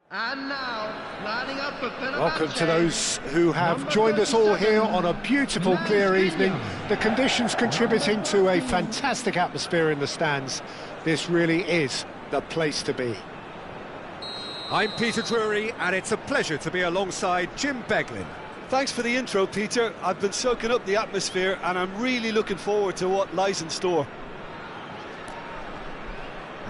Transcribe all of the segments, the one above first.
And now, lining up for Fenerbahce. Welcome to those who have joined us all here on a beautiful, clear evening. The conditions contributing to a fantastic atmosphere in the stands. This really is the place to be. I'm Peter Drury, and it's a pleasure to be alongside Jim Beglin. Thanks for the intro, Peter. I've been soaking up the atmosphere, and I'm really looking forward to what lies in store.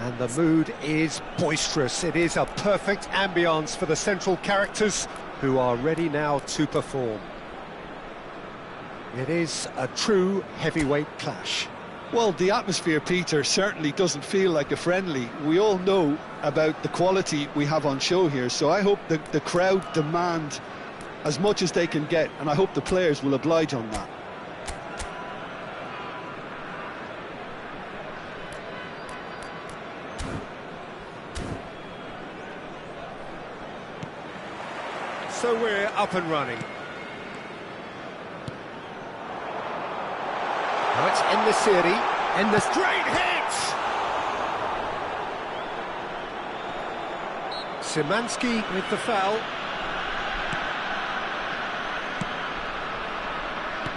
And the mood is boisterous. It is a perfect ambience for the central characters who are ready now to perform. It is a true heavyweight clash. Well, the atmosphere, Peter, certainly doesn't feel like a friendly. We all know about the quality we have on show here, so I hope the crowd demand as much as they can get, and I hope the players will oblige on that. So we're up and running. Now it's En-Nesyri, in the Great hit! Szymanski with the foul.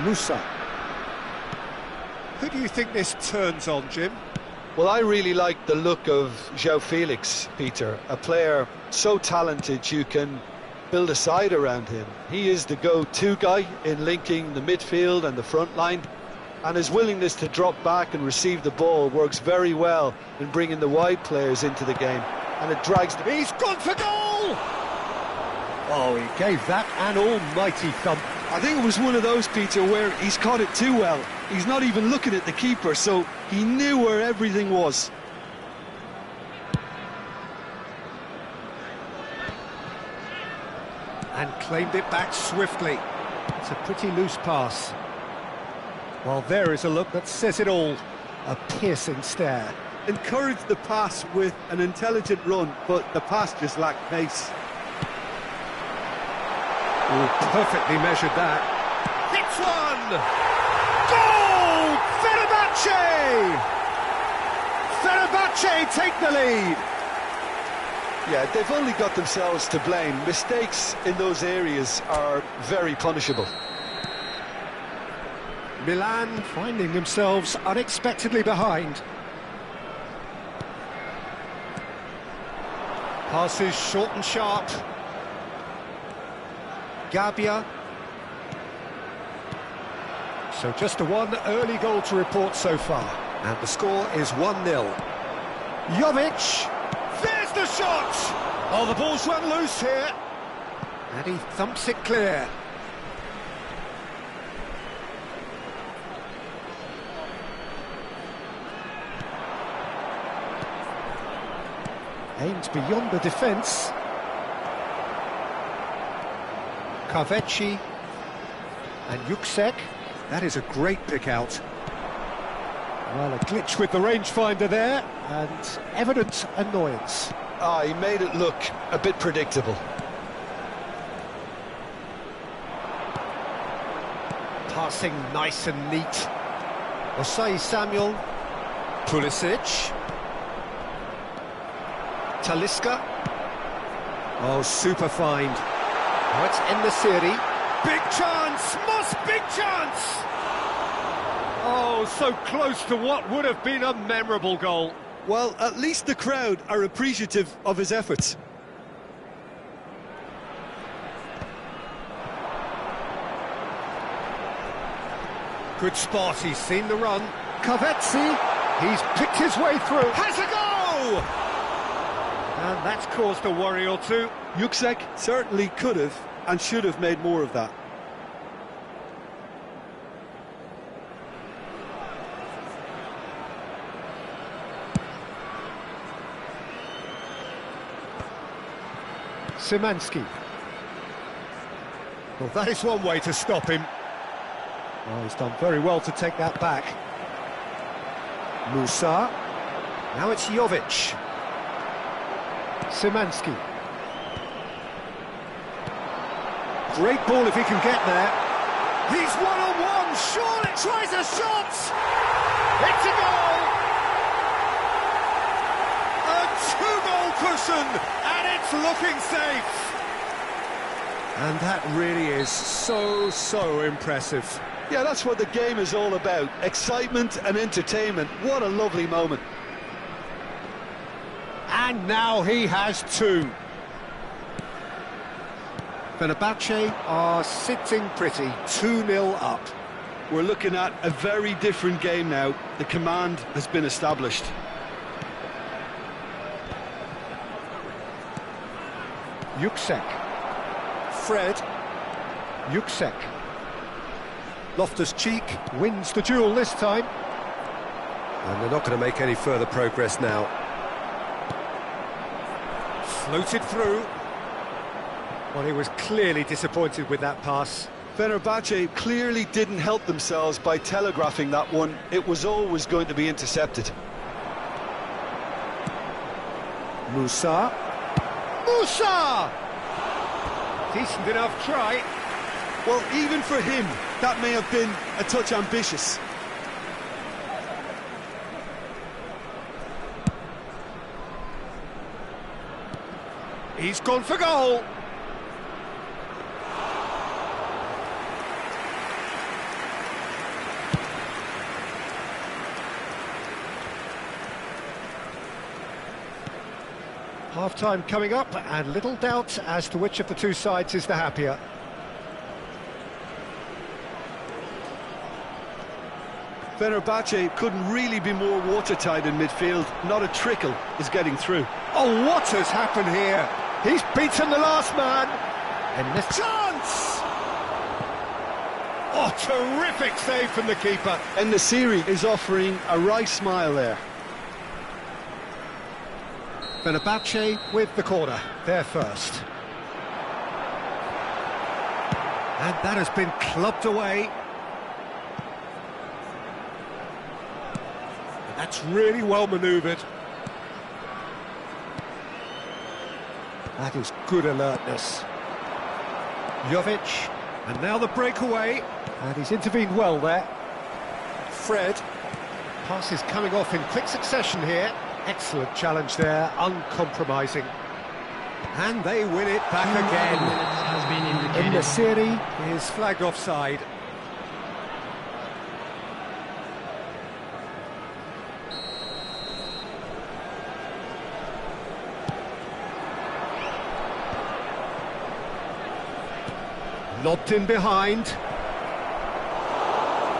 Musa. Who do you think this turns on, Jim? Well, I really like the look of João Felix, Peter. A player so talented you can build a side around him. He is the go-to guy in linking the midfield and the front line, and his willingness to drop back and receive the ball works very well in bringing the wide players into the game, and it drags them. He's gone for goal! Oh, he gave that an almighty thump. I think it was one of those, Peter, where he's caught it too well. He's not even looking at the keeper, so he knew where everything was. And claimed it back swiftly. It's a pretty loose pass. Well, there is a look that says it all. A piercing stare. Encouraged the pass with an intelligent run, but the pass just lacked pace. Oh, perfectly measured that. Hits one! Goal! Fenerbahce! Fenerbahce take the lead! Yeah, they've only got themselves to blame. Mistakes in those areas are very punishable. Milan finding themselves unexpectedly behind. Passes short and sharp. Gabbia. So just the one early goal to report so far. And the score is 1-0. Jovic. There's the shot! Oh, the ball's run loose here. And he thumps it clear. Aimed beyond the defence. Kaveci and Yuksek. That is a great pick out. Well, a glitch with the rangefinder there, and evident annoyance. Ah, he made it look a bit predictable. Passing nice and neat. Osai Samuel. Pulisic. Talisca. Oh, super find. Now it's En-Nesyri. Big chance! Big chance! Oh, so close to what would have been a memorable goal. Well, at least the crowd are appreciative of his efforts. Good spot, he's seen the run. Kaveci, he's picked his way through. Has a go! And that's caused a worry or two. Yuksek certainly could have and should have made more of that. Szymanski. Well, that is one way to stop him. Oh, he's done very well to take that back. Musa. Now it's Jovic. Szymanski. Great ball if he can get there. He's one-on-one, surely tries a shot! It's a goal! A Two-goal cushion, and it's looking safe. And that really is so impressive. Yeah, that's what the game is all about. Excitement and entertainment. What a lovely moment. And now he has two. Fenerbahce are sitting pretty, 2-0 up. We're looking at a very different game now. The command has been established. Yuksek. Fred. Yuksek. Loftus-Cheek wins the duel this time. And they're not going to make any further progress now. Floated through. Well, he was clearly disappointed with that pass. Fenerbahce clearly didn't help themselves by telegraphing that one. It was always going to be intercepted. Musa. Musa! Decent enough try. Well, even for him, that may have been a touch ambitious. He's gone for goal. Half-time coming up, and little doubt as to which of the two sides is the happier. Fenerbahce couldn't really be more watertight in midfield. Not a trickle is getting through. Oh, what has happened here? He's beaten the last man. And this chance! Oh, terrific save from the keeper. And the series is offering a right smile there. Fenerbahce with the corner, they're first. And that has been clubbed away. And that's really well manoeuvred. That is good alertness. Jovic, and now the breakaway. And he's intervened well there. Fred. Pass is coming off in quick succession here. Excellent challenge there, uncompromising. And they win it back again. And Nasiri is flagged offside. Lobbed in behind.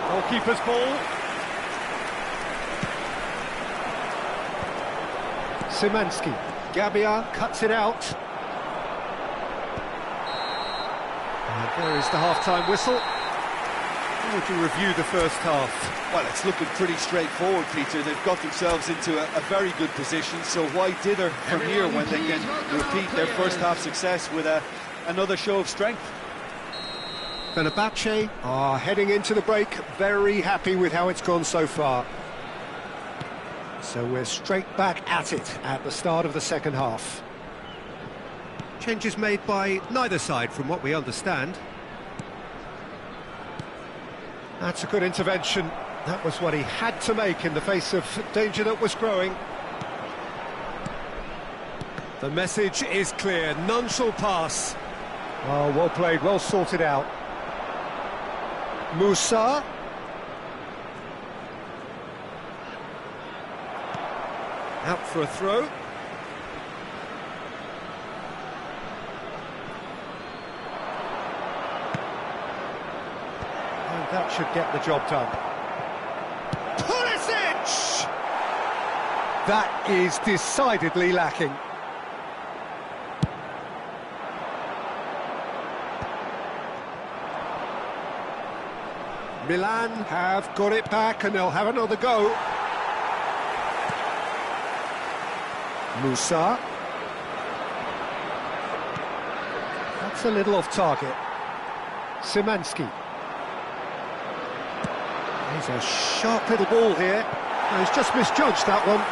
Goalkeeper's ball. Szymanski. Gabia cuts it out. And there is the half-time whistle. How would you review the first half? Well, it's looking pretty straightforward, Peter. They've got themselves into a very good position, so why dither from here when they can repeat their first half success with another show of strength? Fenerbahce are heading into the break, very happy with how it's gone so far. So we're straight back at it at the start of the second half. Changes made by neither side from what we understand. That's a good intervention. That was what he had to make in the face of danger that was growing. The message is clear, none shall pass. Oh, well played, well sorted out. Musa. Out for a throw. And that should get the job done. Pulisic! That is decidedly lacking. Milan have got it back and they'll have another go. Musa. That's a little off target. Szymanski. He's a sharp little ball here. Oh, he's just misjudged that one.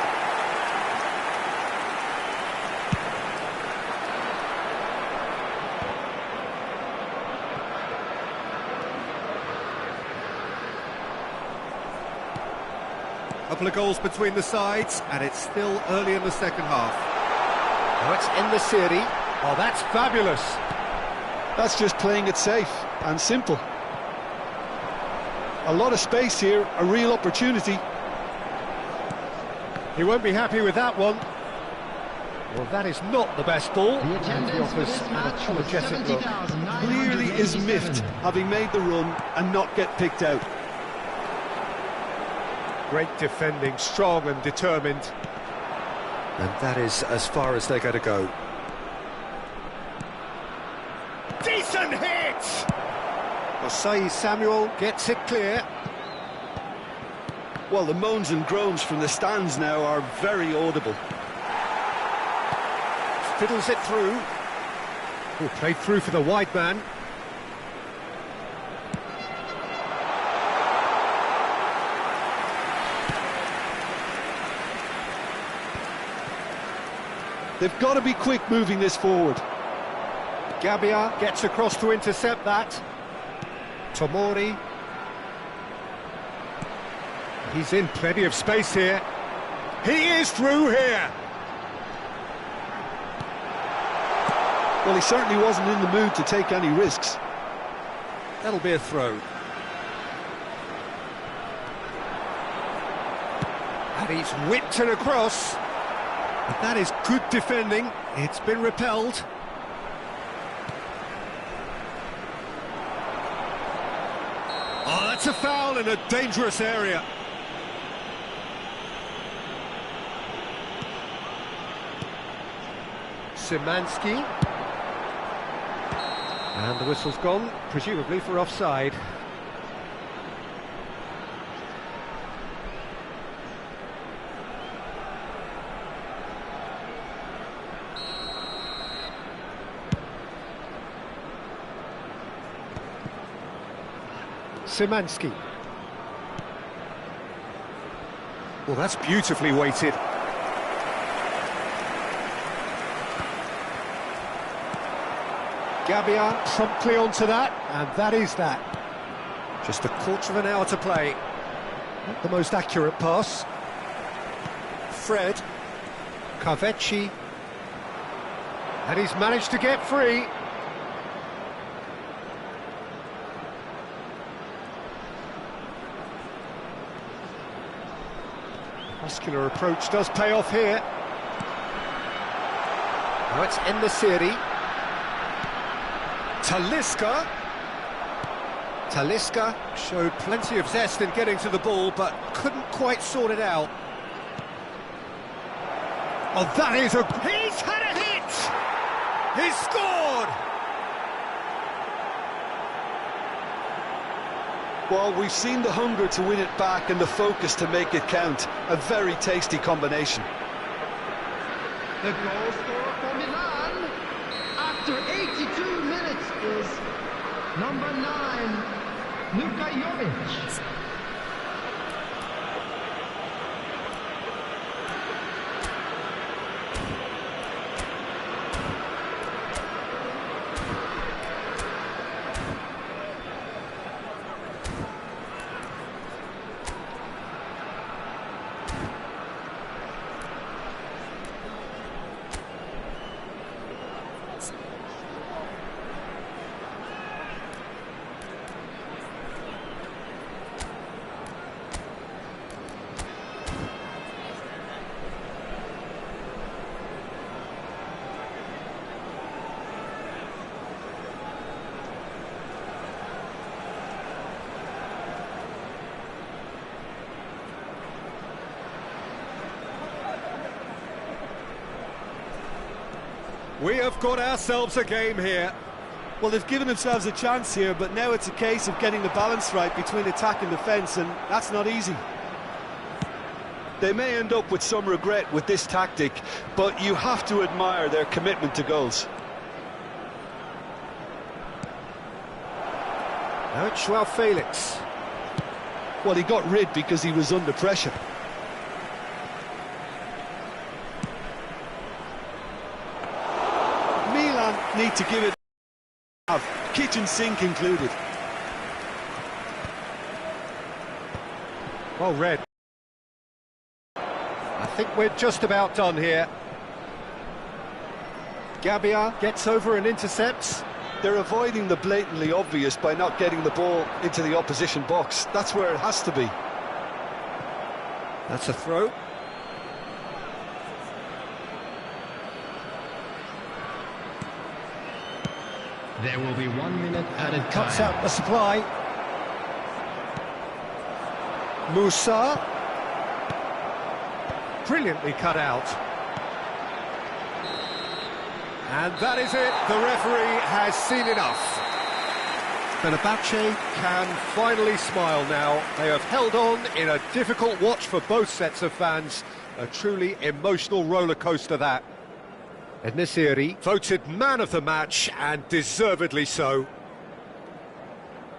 Couple of goals between the sides, and it's still early in the second half. Now it's in the Serie. Oh, that's fabulous. That's just playing it safe and simple. A lot of space here, a real opportunity. He won't be happy with that one. Well, that is not the best ball. The And he attendance for offers this an match was apologetic look. Clearly is 70,987. miffed, having made the run and not get picked out. Great defending, strong and determined. And that is as far as they're going to go. Decent hit! Osei Samuel gets it clear. Well, the moans and groans from the stands now are very audible. Fiddles it through. Oh, played through for the wide man. They've got to be quick moving this forward. Gabbia gets across to intercept that. Tomori. He's in plenty of space here. He is through here. Well, he certainly wasn't in the mood to take any risks. That'll be a throw. And he's whipped it across. But that is good defending. It's been repelled. Oh, that's a foul in a dangerous area. Szymanski. And the whistle's gone, presumably for offside. Szymanski. Well, that's beautifully weighted. Gabbia promptly onto that, and that is that. Just a quarter of an hour to play. Not the most accurate pass. Fred. Carvecci. And he's managed to get free. Muscular approach does pay off here. Now it's in the Serie. Talisca. Talisca showed plenty of zest in getting to the ball, but couldn't quite sort it out. Oh, that is a... He's had a hit! He's scored! Well, we've seen the hunger to win it back and the focus to make it count. A very tasty combination. The goal scorer for Milan after 82 minutes is number 9, Luka Jovic. We have got ourselves a game here. Well, they've given themselves a chance here, but now it's a case of getting the balance right between attack and defence, and that's not easy. They may end up with some regret with this tactic, but you have to admire their commitment to goals. Now it's Joao Felix. Well, he got rid because he was under pressure. Milan need to give it kitchen sink included. Well read. think we're just about done here. Gabia gets over and intercepts. They're avoiding the blatantly obvious by not getting the ball into the opposition box. That's where it has to be. That's a throw. There will be 1 minute added time. Cuts out the supply. Musa. Brilliantly cut out. And that is it. The referee has seen enough. Fenerbahce can finally smile now. They have held on in a difficult watch for both sets of fans. A truly emotional roller coaster that. En-Nesyri voted man of the match, and deservedly so.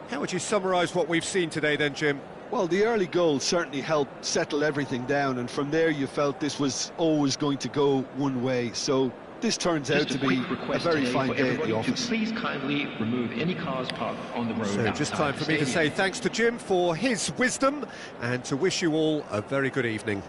How would you summarise what we've seen today then, Jim? Well, the early goal certainly helped settle everything down, and from there you felt this was always going to go one way. So this turns out to be a very fine day at the office. Please kindly remove any cars parked on the road. So just time for me to say thanks to Jim for his wisdom, and to wish you all a very good evening.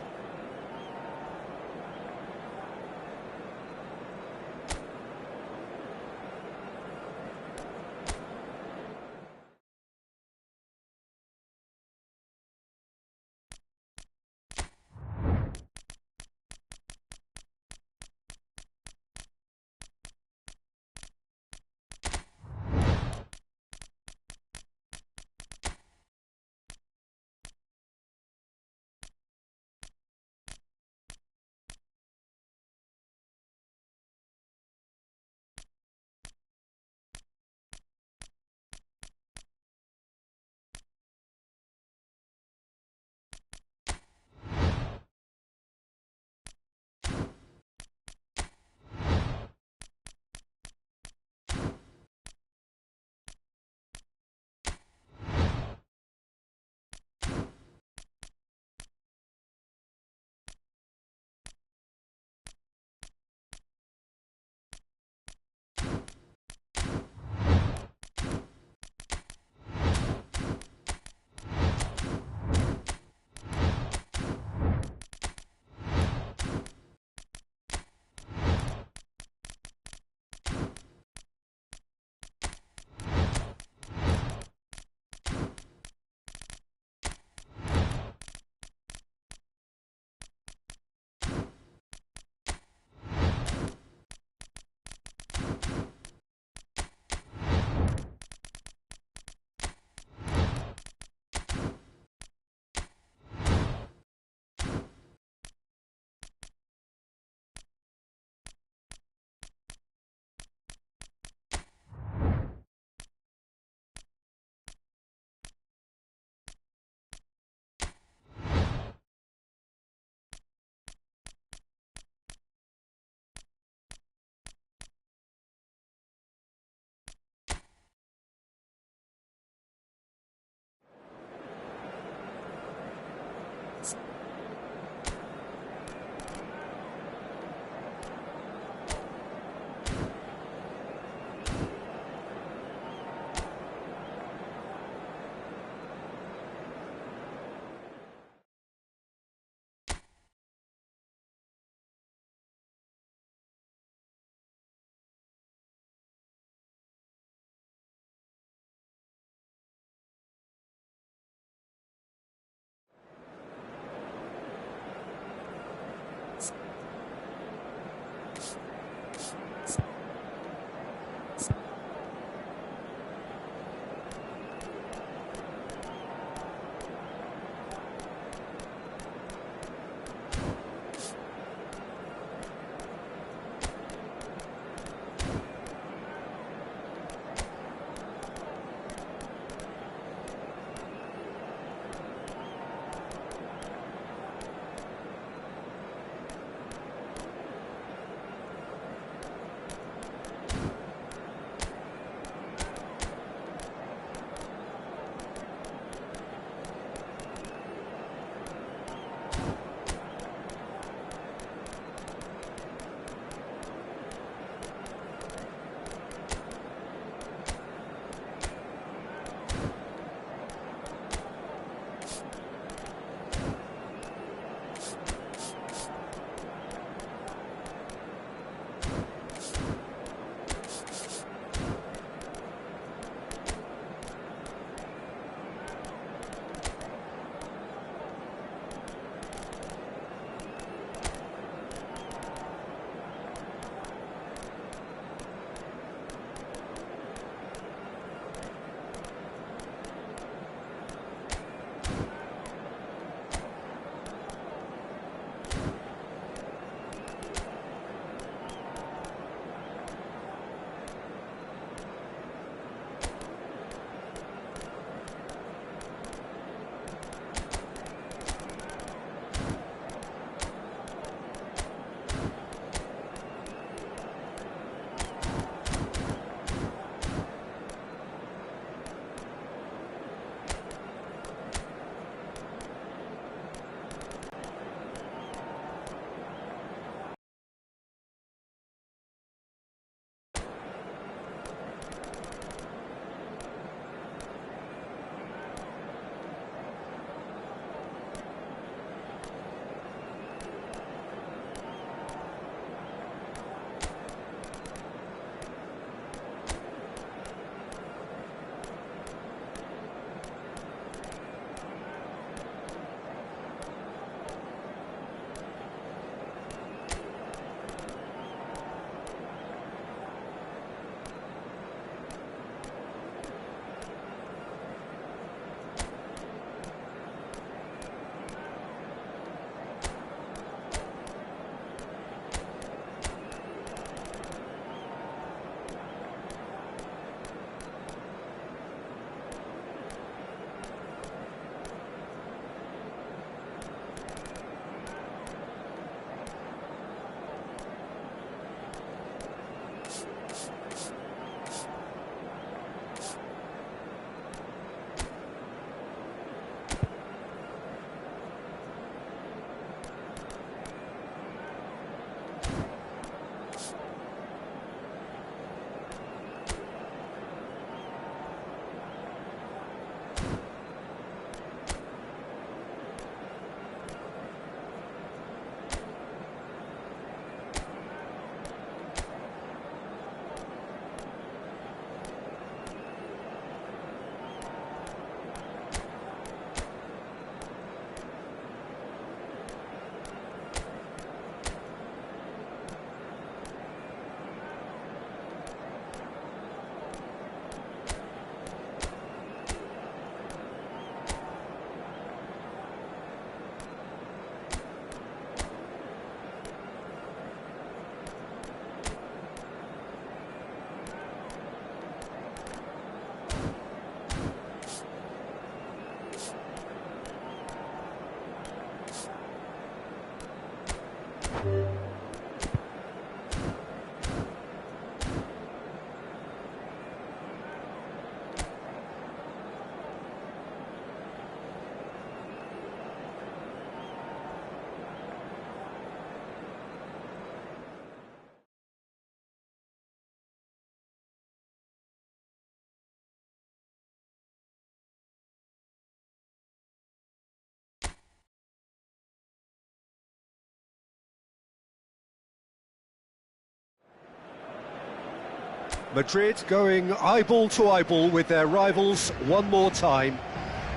Madrid going eyeball to eyeball with their rivals one more time.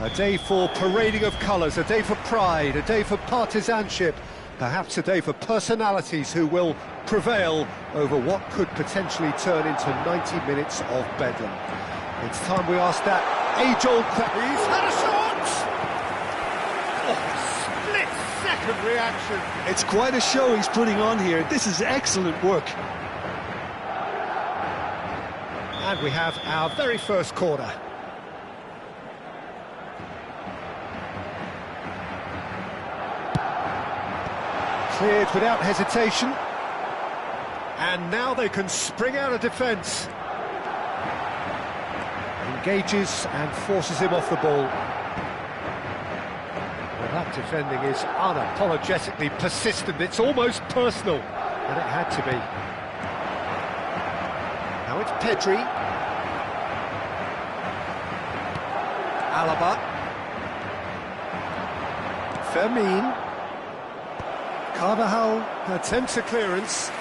A day for parading of colours, a day for pride, a day for partisanship, perhaps a day for personalities who will prevail over what could potentially turn into 90 minutes of bedlam. It's time we ask that age-old question. He's had a shot! Oh, split-second reaction. It's quite a show he's putting on here. This is excellent work. And we have our very first corner. Cleared without hesitation. And now they can spring out of defence. Engages and forces him off the ball. Well, that defending is unapologetically persistent. It's almost personal, and it had to be. Now it's Pedri. Alaba. Fermin. Carvajal attempts a clearance.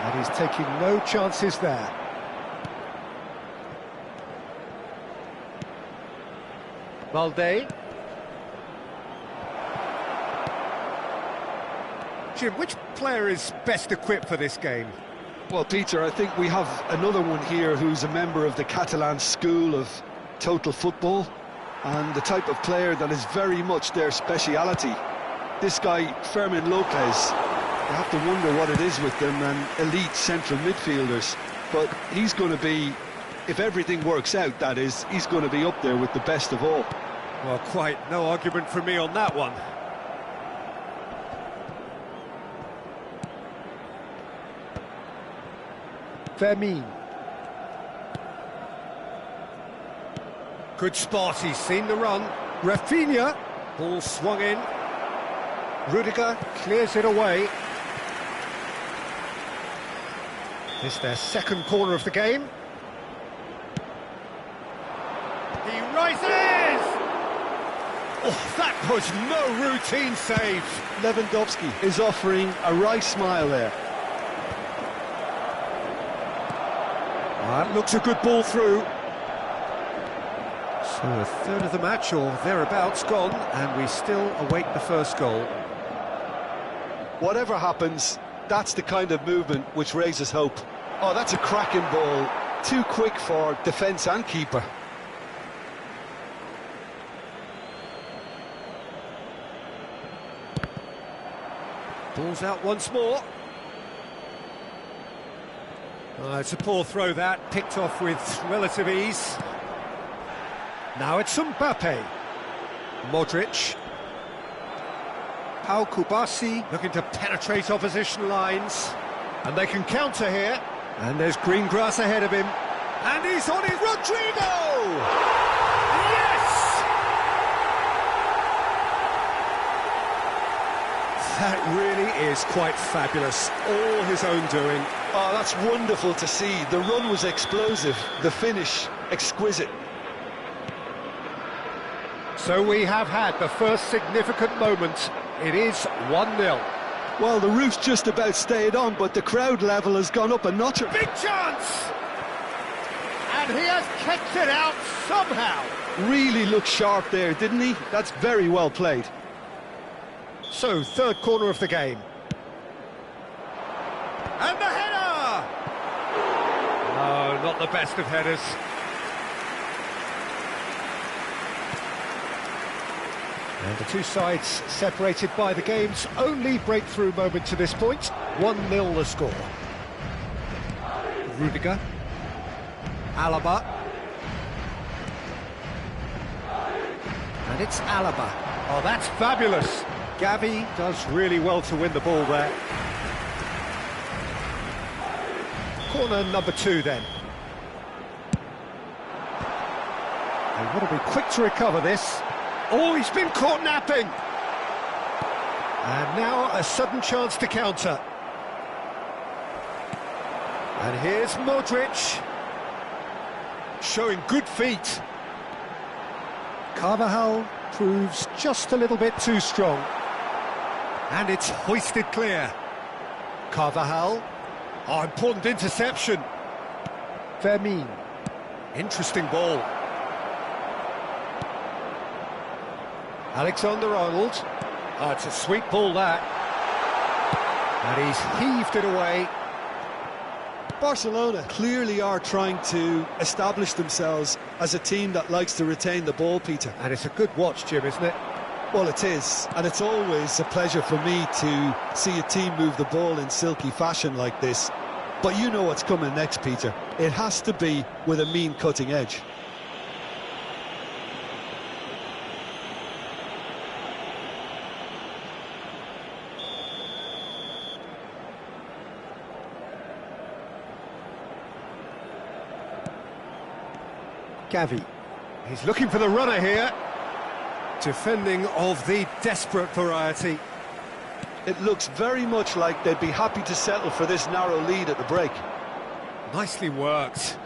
And he's taking no chances there. Valde. Jim, which player is best equipped for this game? Well, Peter, I think we have another one here who's a member of the Catalan school of total football, and the type of player that is very much their speciality. This guy, Fermin Lopez, you have to wonder what it is with them and elite central midfielders, but he's going to be, if everything works out, that is, he's going to be up there with the best of all. Well, quite no argument from me on that one. Fermin. Good spot, he's seen the run. Rafinha, ball swung in. Rudiger clears it away. This their second corner of the game. He rises! Oh, that was no routine save. Lewandowski is offering a right smile there. That looks a good ball through. So a third of the match or thereabouts gone, and we still await the first goal. Whatever happens, that's the kind of movement which raises hope. Oh, that's a cracking ball. Too quick for defence and keeper. Ball's out once more. It's a poor throw that, picked off with relative ease. Now it's Mbappe. Modric. Pau Kubasi looking to penetrate opposition lines. And they can counter here. And there's green grass ahead of him. And he's on it, Rodrigo! Yes! That really is quite fabulous. All his own doing. Oh, that's wonderful to see. The run was explosive, the finish exquisite. So we have had the first significant moment. It is 1-0. Well, the roof's just about stayed on, but the crowd level has gone up a notch. Big chance! And he has kicked it out somehow. Really looked sharp there, didn't he? That's very well played. So, third corner of the game. And the header! No, not the best of headers. And the two sides separated by the game's only breakthrough moment to this point. 1-0 the score. Rudiger. Alaba. And it's Alaba. Oh, that's fabulous. Gavi does really well to win the ball there. Corner number 2 then. They want to be quick to recover this. Oh, he's been caught napping! And now a sudden chance to counter. And here's Modric. Showing good feet. Carvajal proves just a little bit too strong. And it's hoisted clear. Carvajal. Oh, important interception. Vermin. Interesting ball. Alexander-Arnold. Oh, it's a sweet ball, that. And he's heaved it away. Barcelona clearly are trying to establish themselves as a team that likes to retain the ball, Peter. And it's a good watch, Jim, isn't it? Well, it is, and it's always a pleasure for me to see a team move the ball in silky fashion like this. But you know what's coming next, Peter. It has to be with a mean cutting edge. Gavi. He's looking for the runner here. Defending of the desperate variety. It looks very much like they'd be happy to settle for this narrow lead at the break. Nicely worked.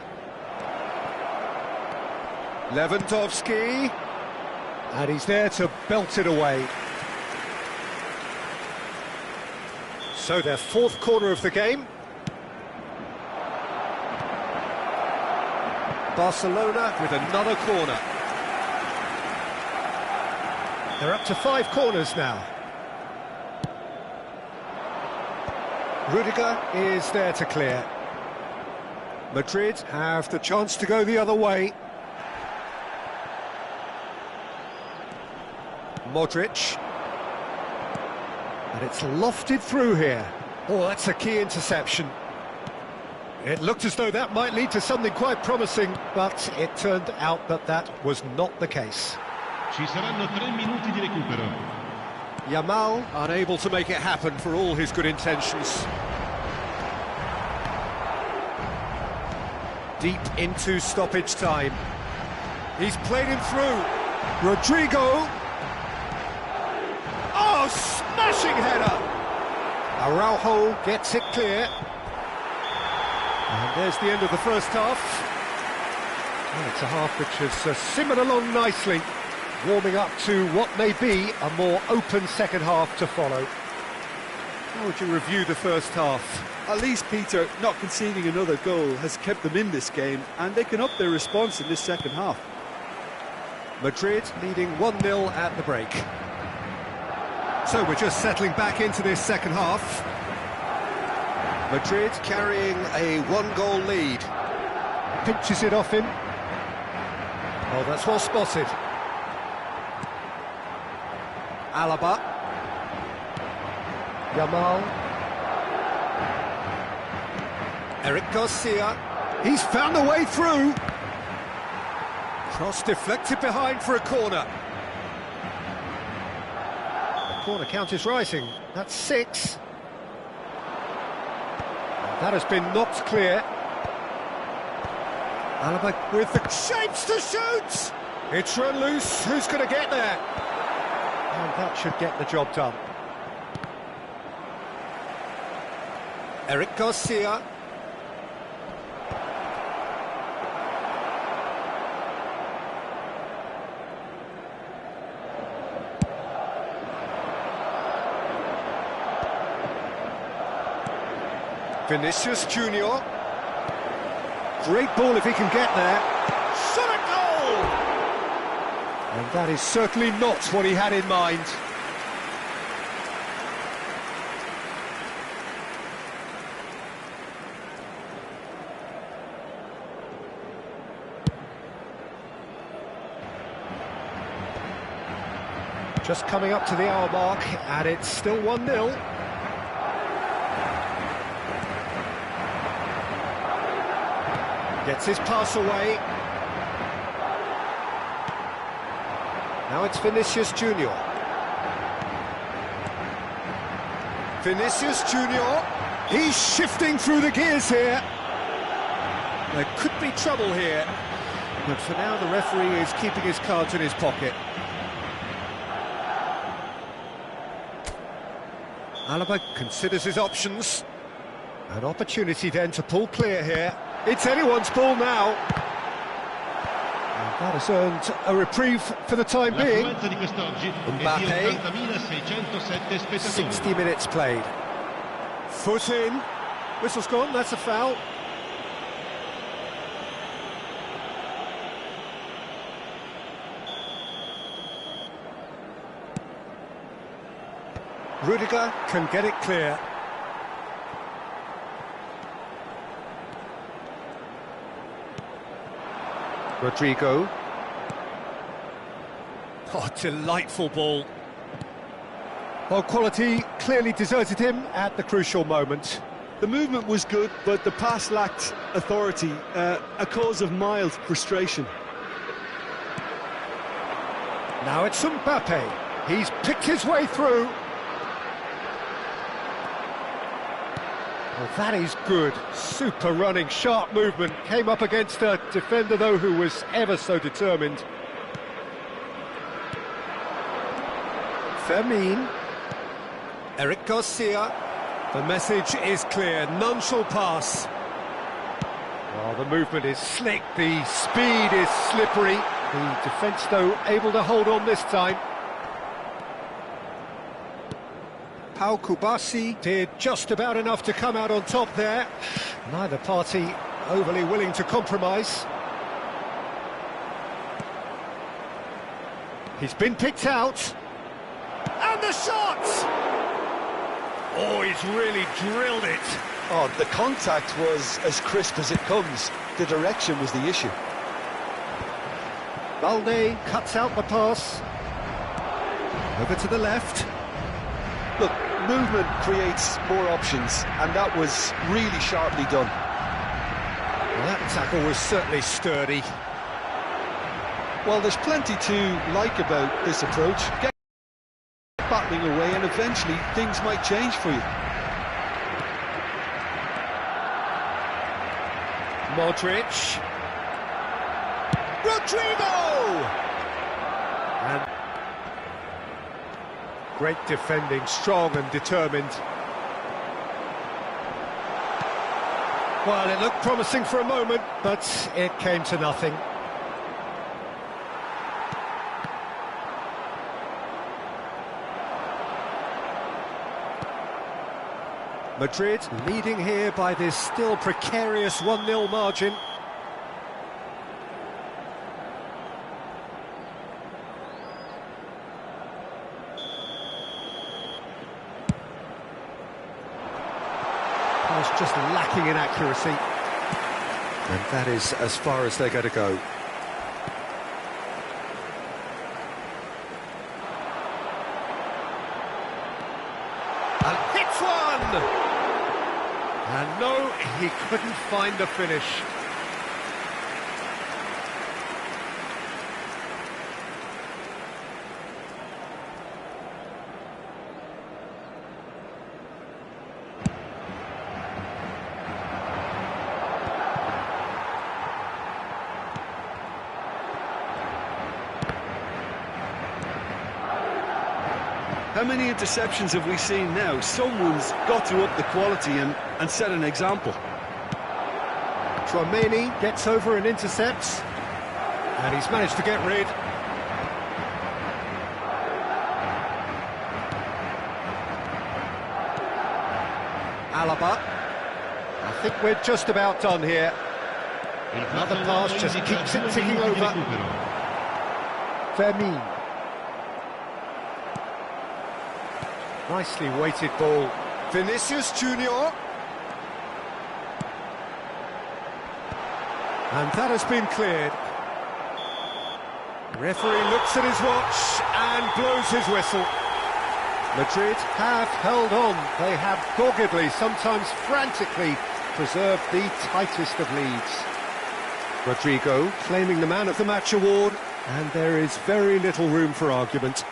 Lewandowski. And he's there to belt it away. So their fourth corner of the game. Barcelona with another corner. They're up to 5 corners now. Rudiger is there to clear. Madrid have the chance to go the other way. Modric. And it's lofted through here. Oh, that's a key interception. It looked as though that might lead to something quite promising, but it turned out that that was not the case. Ci saranno 3 minuti di recupero. Yamal unable to make it happen for all his good intentions. Deep into stoppage time. He's played him through. Rodrigo. Oh, smashing header! Araujo gets it clear. And there's the end of the first half. Well, it's a half which has simmered along nicely, warming up to what may be a more open second half to follow. How would you review the first half? At least, Peter, not conceding another goal has kept them in this game, and they can up their response in this second half. Madrid leading 1-0 at the break. So we're just settling back into this second half. Madrid carrying a 1-goal lead. Pinches it off him. Oh, that's well spotted. Alaba. Yamal. Eric Garcia. He's found a way through. Cross deflected behind for a corner. The corner count is rising. That's 6. That has been knocked clear. Alaba with the shapes to shoot! It's run loose, who's going to get there? And that should get the job done. Eric Garcia. Vinicius Junior. Great ball if he can get there. Shot at goal! And that is certainly not what he had in mind. Just coming up to the hour mark, and it's still 1-0. Gets his pass away. Now it's Vinicius Junior. Vinicius Junior. He's shifting through the gears here. There could be trouble here. But for now, the referee is keeping his cards in his pocket. Alaba considers his options. An opportunity then to pull clear here. It's anyone's ball now. And That has earned a reprieve for the time being. L'affluenza di quest'oggi è di Mbappé. 80.607 spettatori. 60 minutes played. Foot in. Whistle's gone, that's a foul. Rudiger can get it clear. Rodrigo. Oh, delightful ball. Well, quality clearly deserted him at the crucial moment. The movement was good, but the pass lacked authority, a cause of mild frustration. Now it's Mbappé. He's picked his way through. Well, that is good. Super running, sharp movement. Came up against a defender, though, who was ever so determined. Fermin. Eric Garcia. The message is clear. None shall pass. Well, the movement is slick. The speed is slippery. The defence, though, able to hold on this time. Pau Kubasi did just about enough to come out on top there. Neither party overly willing to compromise. He's been picked out. And the shot! Oh, he's really drilled it. Oh, the contact was as crisp as it comes. The direction was the issue. Balde cuts out the pass. Over to the left. Look, movement creates more options, and that was really sharply done. Well, that tackle was certainly sturdy. Well, there's plenty to like about this approach. Get battling away, and eventually things might change for you. Modric. Rodrigo! And great defending, strong and determined. Well, it looked promising for a moment, but it came to nothing. Madrid leading here by this still precarious 1-0 margin. Pass just lacking in accuracy. And that is as far as they're going to go. And hits one! And no, he couldn't find the finish. How many interceptions have we seen now? Someone's got to up the quality and set an example. Tchouaméni gets over and intercepts. And he's managed to get rid. Alaba. I think we're just about done here. Another pass just keeps it ticking over. Fermin. Nicely weighted ball. Vinicius Junior. And that has been cleared. Referee looks at his watch and blows his whistle. Madrid have held on. They have doggedly, sometimes frantically, preserved the tightest of leads. Rodrigo claiming the Man of the Match award, and there is very little room for argument.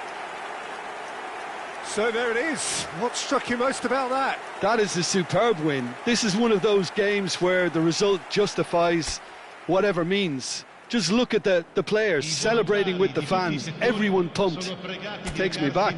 So there it is. What struck you most about that? That is a superb win. This is one of those games where the result justifies whatever means. Just look at the players celebrating with the fans, everyone pumped. Takes me back.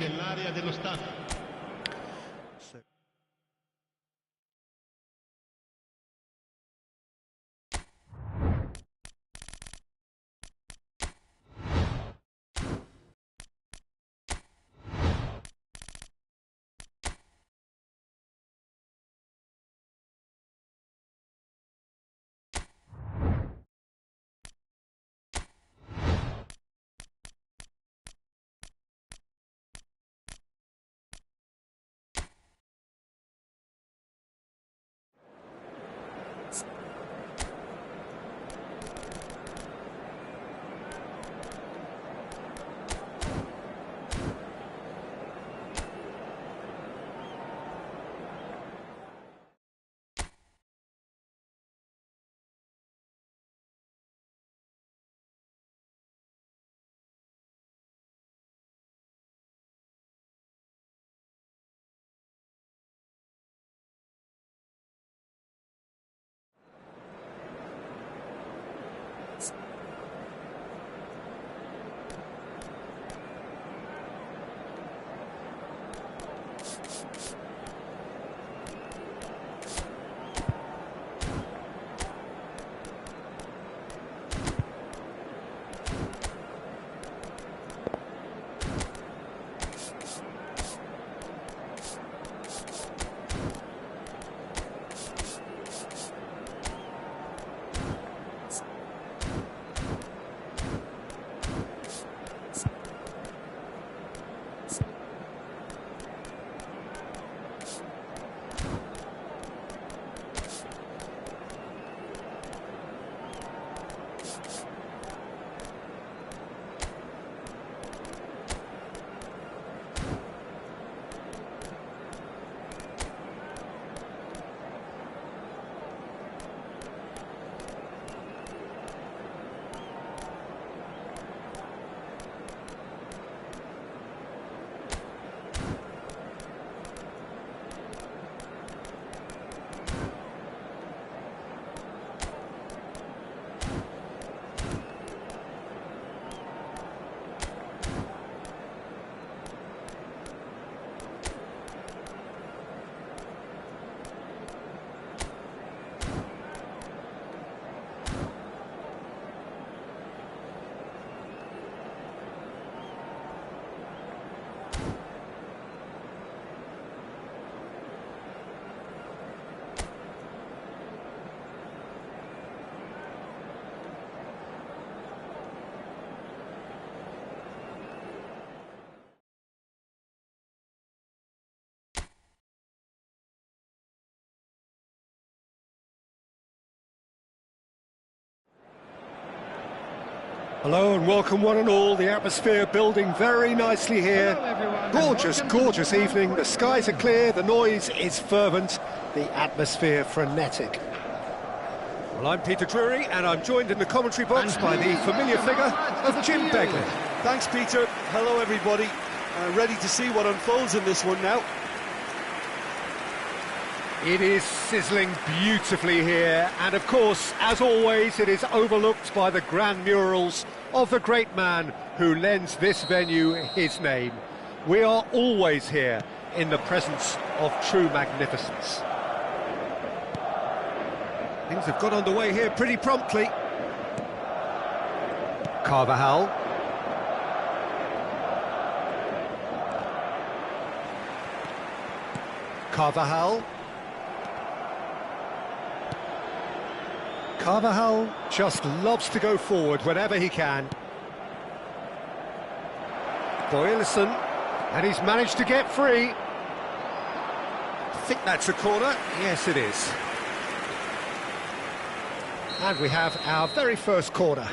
Hello and welcome one and all. The atmosphere building very nicely here. Gorgeous, gorgeous evening. The skies are clear, the noise is fervent, the atmosphere frenetic. Well, I'm Peter Drury and I'm joined in the commentary box by the familiar figure of Jim Begley. Thanks, Peter. Hello, everybody. Ready to see what unfolds in this one now. It is sizzling beautifully here, and of course, as always, it is overlooked by the grand murals of the great man who lends this venue his name. We are always here in the presence of true magnificence. Things have got underway here pretty promptly. Carvajal. Carvajal. Carvajal just loves to go forward whenever he can. Boyelson, and he's managed to get free. I think that's a corner. Yes, it is. And we have our very first corner.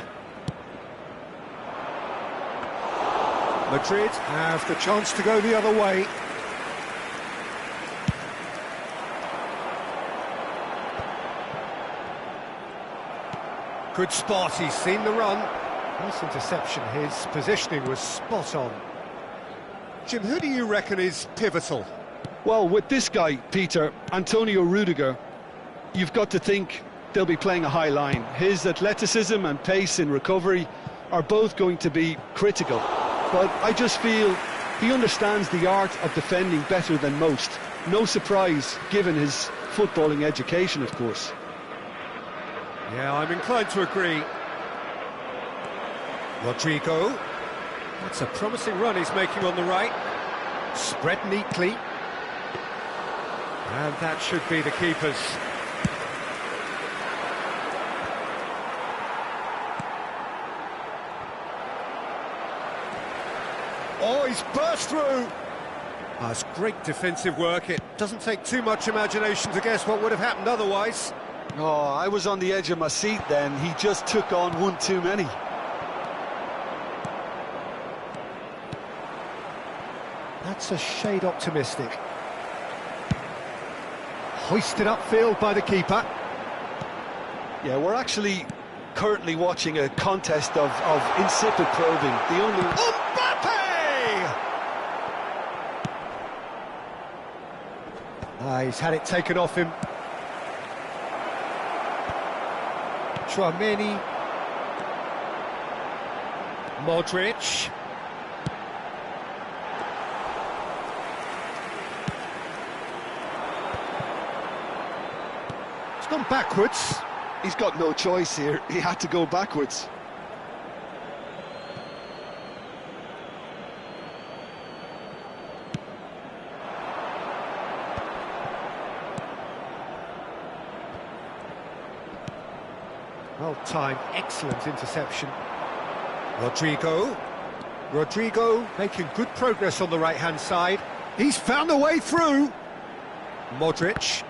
Madrid have the chance to go the other way. Good spot, he's seen the run. Nice interception, his positioning was spot on. Jim, who do you reckon is pivotal? Well, with this guy, Peter, Antonio Rudiger, you've got to think they'll be playing a high line. His athleticism and pace in recovery are both going to be critical. But I just feel he understands the art of defending better than most. No surprise, given his footballing education, of course. Yeah, I'm inclined to agree. Rodrigo. That's a promising run he's making on the right. Spread neatly. And that should be the keeper's. Oh, he's burst through! That's great defensive work. It doesn't take too much imagination to guess what would have happened otherwise. Oh, I was on the edge of my seat then. He just took on one too many. That's a shade optimistic. Hoisted upfield by the keeper. Yeah, we're actually currently watching a contest of insipid probing. The only... Mbappe! He's had it taken off him. Tchouaméni. Modric. It's gone backwards. He's got no choice here. He had to go backwards. Well-timed, excellent interception. Rodrigo. Rodrigo making good progress on the right-hand side. He's found a way through. Modric.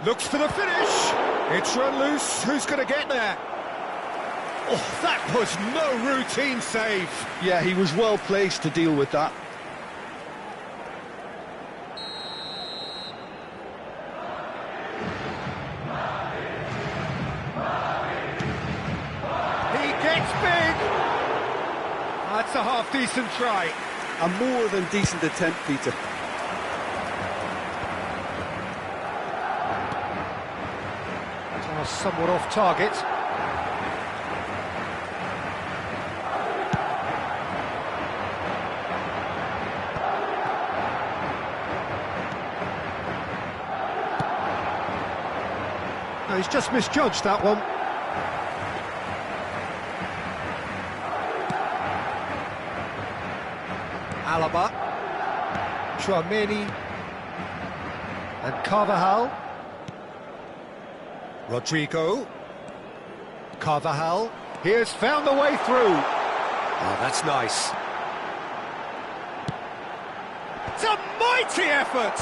Looks for the finish. It's run loose. Who's going to get there? Oh, that was no routine save. Yeah, he was well placed to deal with that. That's a half-decent try. A more than decent attempt, Peter. Somewhat off target. No, he's just misjudged that one. Alaba, Tchouaméni, and Carvajal. Rodrigo, Carvajal, he has found the way through. Oh, that's nice. It's a mighty effort!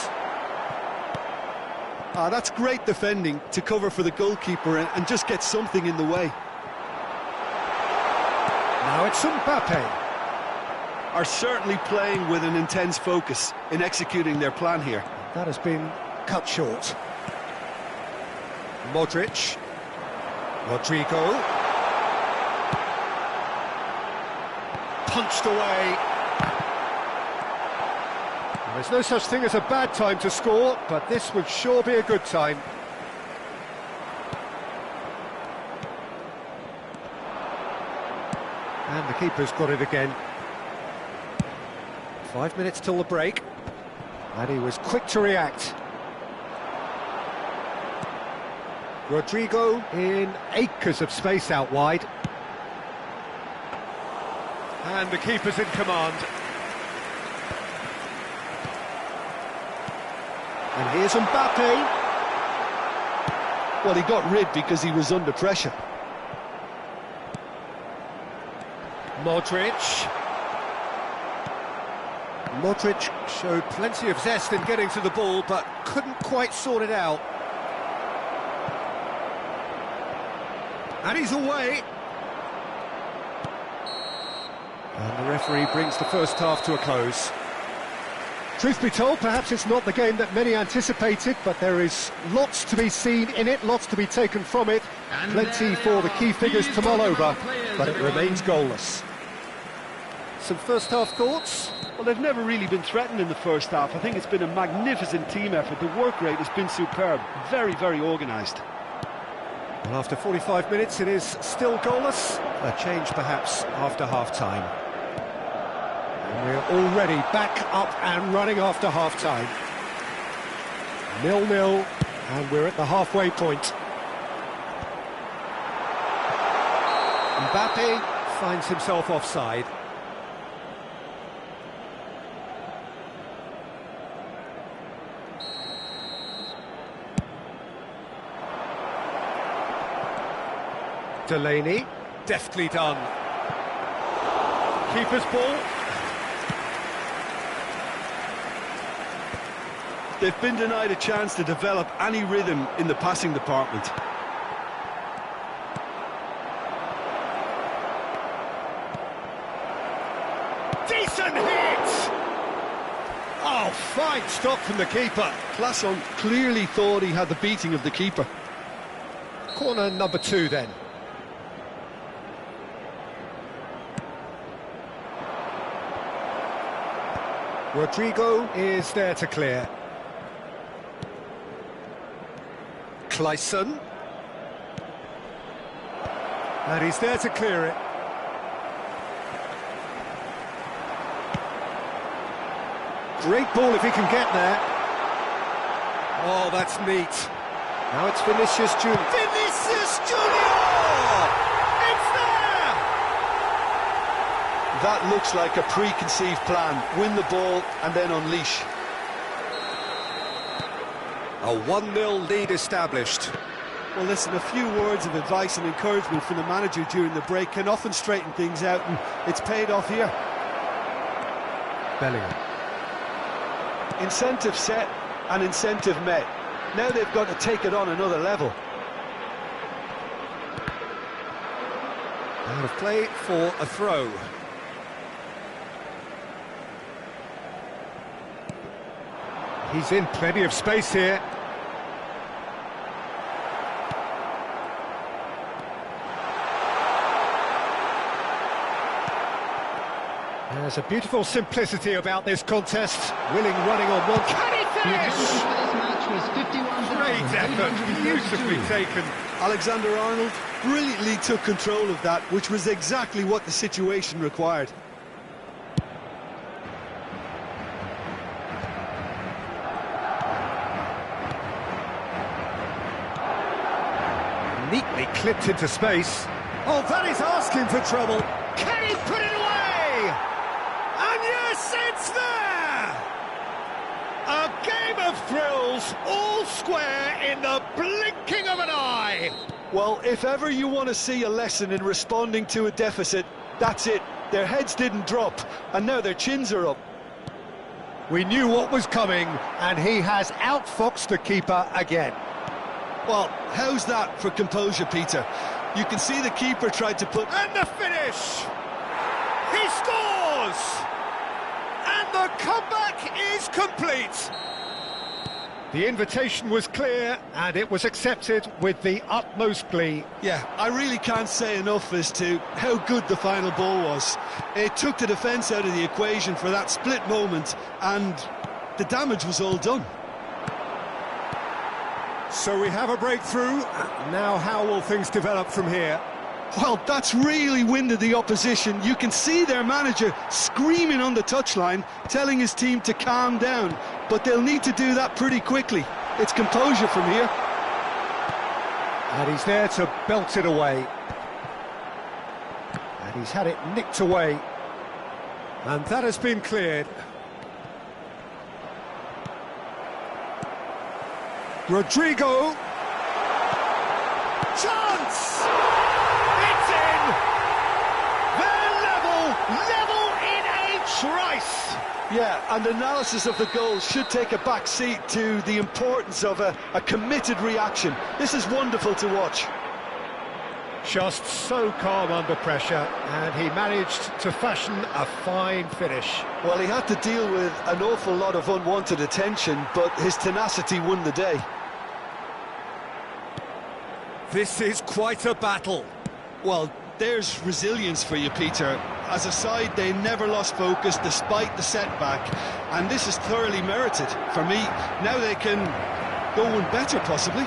That's great defending to cover for the goalkeeper and just get something in the way. Now it's Mbappe. Are certainly playing with an intense focus in executing their plan here. That has been cut short. Modric. Rodrigo. Punched away. And there's no such thing as a bad time to score, but this would sure be a good time. And the keeper's got it again. 5 minutes till the break. And he was quick to react. Rodrigo in acres of space out wide. And the keeper's in command. And here's Mbappe. Well, he got rid because he was under pressure. Modric. Modric showed plenty of zest in getting to the ball, but couldn't quite sort it out. And he's away. And the referee brings the first half to a close. Truth be told, perhaps it's not the game that many anticipated, but there is lots to be seen in it, lots to be taken from it. Plenty for the key figures to mull over, but it remains goalless. Some first half thoughts? Well, they've never really been threatened in the first half. I think it's been a magnificent team effort. The work rate has been superb. Very, very organised. Well, after 45 minutes, it is still goalless. A change, perhaps, after half-time. And we're already back up and running after half-time. 0-0, and we're at the halfway point. Mbappe finds himself offside. Delaney, deftly done. Keeper's ball. They've been denied a chance to develop any rhythm in the passing department. Decent hit! Oh, fine stop from the keeper. Classon clearly thought he had the beating of the keeper. Corner number 2 then. Rodrigo is there to clear. Clayson. And he's there to clear it. Great ball if he can get there. Oh, that's neat. Now it's Vinicius Junior. Vinicius Junior! It's there! That looks like a preconceived plan. Win the ball and then unleash. A 1-0 lead established. Well, listen, a few words of advice and encouragement from the manager during the break can often straighten things out, and it's paid off here. Bellingham. Incentive set and incentive met. Now they've got to take it on another level. Out of play for a throw. He's in plenty of space here. There's a beautiful simplicity about this contest. Willing running on one. Can he finish? Great effort, beautifully taken. Alexander-Arnold brilliantly took control of that, which was exactly what the situation required. Neatly clipped into space. Oh, that is asking for trouble. Can he put it away? And yes, it's there! A game of thrills, all square in the blinking of an eye. Well, if ever you want to see a lesson in responding to a deficit, that's it. Their heads didn't drop, and now their chins are up. We knew what was coming, and he has outfoxed the keeper again. Well, how's that for composure, Peter? You can see the keeper tried to put... And the finish! He scores! And the comeback is complete! The invitation was clear, and it was accepted with the utmost glee. Yeah, I really can't say enough as to how good the final ball was. It took the defence out of the equation for that split moment, and the damage was all done. So we have a breakthrough. Now how will things develop from here? Well, that's really winded the opposition. You can see their manager screaming on the touchline, telling his team to calm down. But they'll need to do that pretty quickly. It's composure from here. And he's there to belt it away. And he's had it nicked away. And that has been cleared. Rodrigo. Chance! It's in! They're level in a trice! Yeah, and analysis of the goal should take a back seat to the importance of a committed reaction. This is wonderful to watch. Just so calm under pressure, and he managed to fashion a fine finish. Well, he had to deal with an awful lot of unwanted attention, but his tenacity won the day. This is quite a battle. Well, there's resilience for you, Peter. As a side, they never lost focus despite the setback, and this is thoroughly merited. For me, now they can go one better, possibly.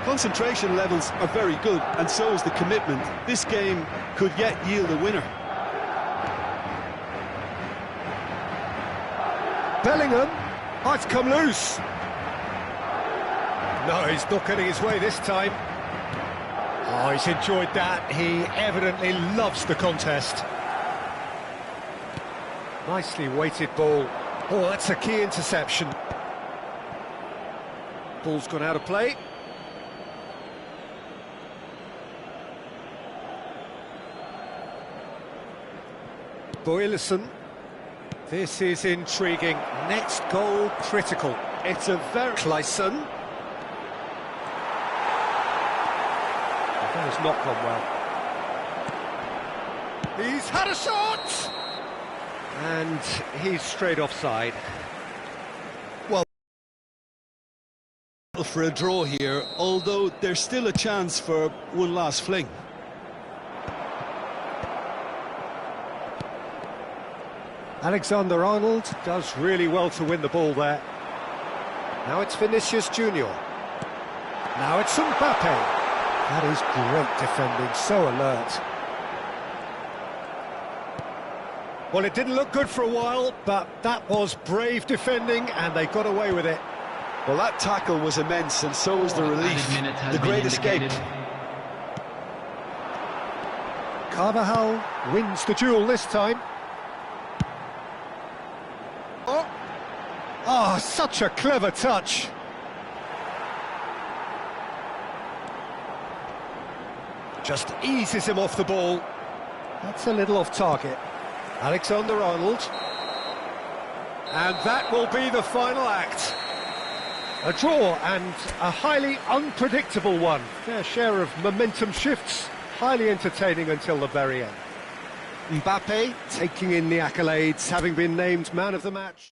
Concentration levels are very good, and so is the commitment. This game could yet yield a winner. Bellingham, oh, it's come loose. No, he's not getting his way this time. Oh, he's enjoyed that. He evidently loves the contest. Nicely weighted ball. Oh, that's a key interception. Ball's gone out of play. Boylisson. This is intriguing. Next goal critical. It's a very... Clayson. That has not gone well. He's had a shot! And he's straight offside. Well, for a draw here, although there's still a chance for one last fling. Alexander-Arnold does really well to win the ball there. Now it's Vinicius Junior. Now it's Mbappe. That is great defending, so alert. Well, it didn't look good for a while, but that was brave defending, and they got away with it. Well, that tackle was immense, and so was the relief. The great escape. Carvajal wins the duel this time. Oh, such a clever touch. Just eases him off the ball. That's a little off target. Alexander-Arnold. And that will be the final act. A draw, and a highly unpredictable one. Fair share of momentum shifts. Highly entertaining until the very end. Mbappe taking in the accolades, having been named man of the match.